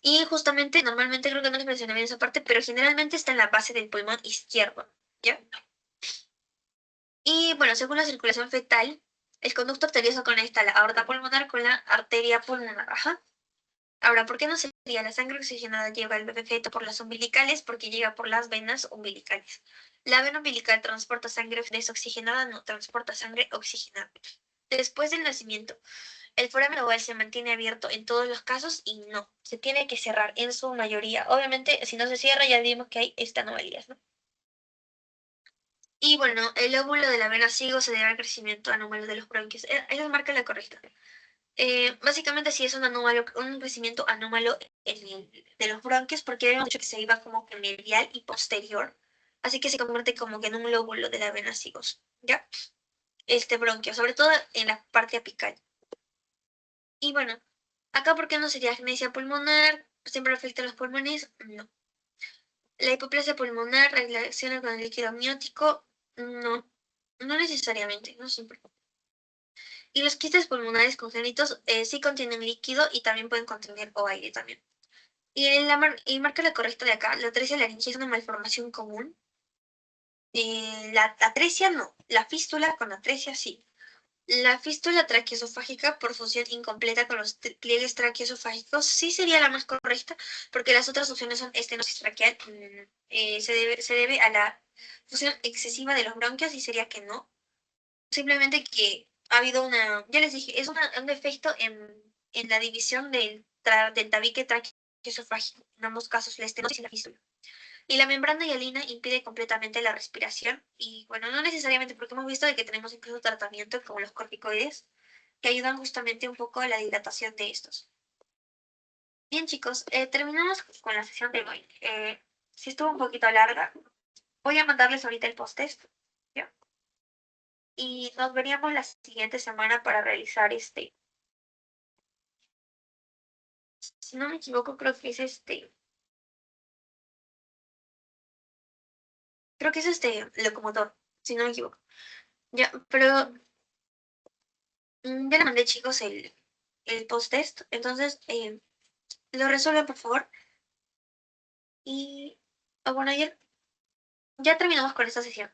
Y justamente, normalmente creo que no les mencioné bien esa parte, pero generalmente está en la base del pulmón izquierdo, ¿ya? Y bueno, según la circulación fetal, el conducto arterioso conecta la aorta pulmonar con la arteria pulmonar. Ajá. Ahora, ¿por qué no sería la sangre oxigenada llega al bebé feto por las umbilicales? Porque llega por las venas umbilicales. La vena umbilical transporta sangre desoxigenada, no transporta sangre oxigenada. Después del nacimiento, el foramen oval se mantiene abierto en todos los casos y no, se tiene que cerrar en su mayoría. Obviamente, si no se cierra, ya vimos que hay esta anomalías, ¿no? Y bueno, el óvulo de la vena ciego se debe al crecimiento anómalo de los bronquios. Esa marca la correcta. Básicamente sí es un crecimiento anómalo de los bronquios porque habíamos dicho que se iba como que medial y posterior. Así que se convierte como que en un lóbulo de la vena ciego, ¿ya? Este bronquio, sobre todo en la parte apical. Y bueno, acá ¿por qué no sería agnesia pulmonar? ¿Siempre afecta a los pulmones? No. La hipoplasia pulmonar relaciona con el líquido amniótico. No, no necesariamente, no siempre. Y los quistes pulmonares congénitos sí contienen líquido y también pueden contener o aire también. Y marca la correcta de acá, la atresia laringe es una malformación común. La atresia no, la fístula con atresia sí. La fístula traqueosofágica por función incompleta con los pliegues traqueosofágicos sí sería la más correcta, porque las otras opciones son estenosis traqueal, se debe a la fusión excesiva de los bronquios y sería que no. Simplemente que ha habido ya les dije, es un defecto en la división del tabique traqueoesofágico, en ambos casos la estenosis y la fístula. Y la membrana hialina impide completamente la respiración y bueno, no necesariamente porque hemos visto de que tenemos incluso tratamiento como los corticoides que ayudan justamente un poco a la dilatación de estos. Bien chicos, terminamos con la sesión de hoy. Si estuvo un poquito larga, voy a mandarles ahorita el post-test, ¿ya? Y nos veríamos la siguiente semana para realizar si no me equivoco, creo que es locomotor, si no me equivoco. Ya, pero ya le mandé chicos el post-test, entonces lo resuelven por favor. Y bueno, ya terminamos con esta sesión.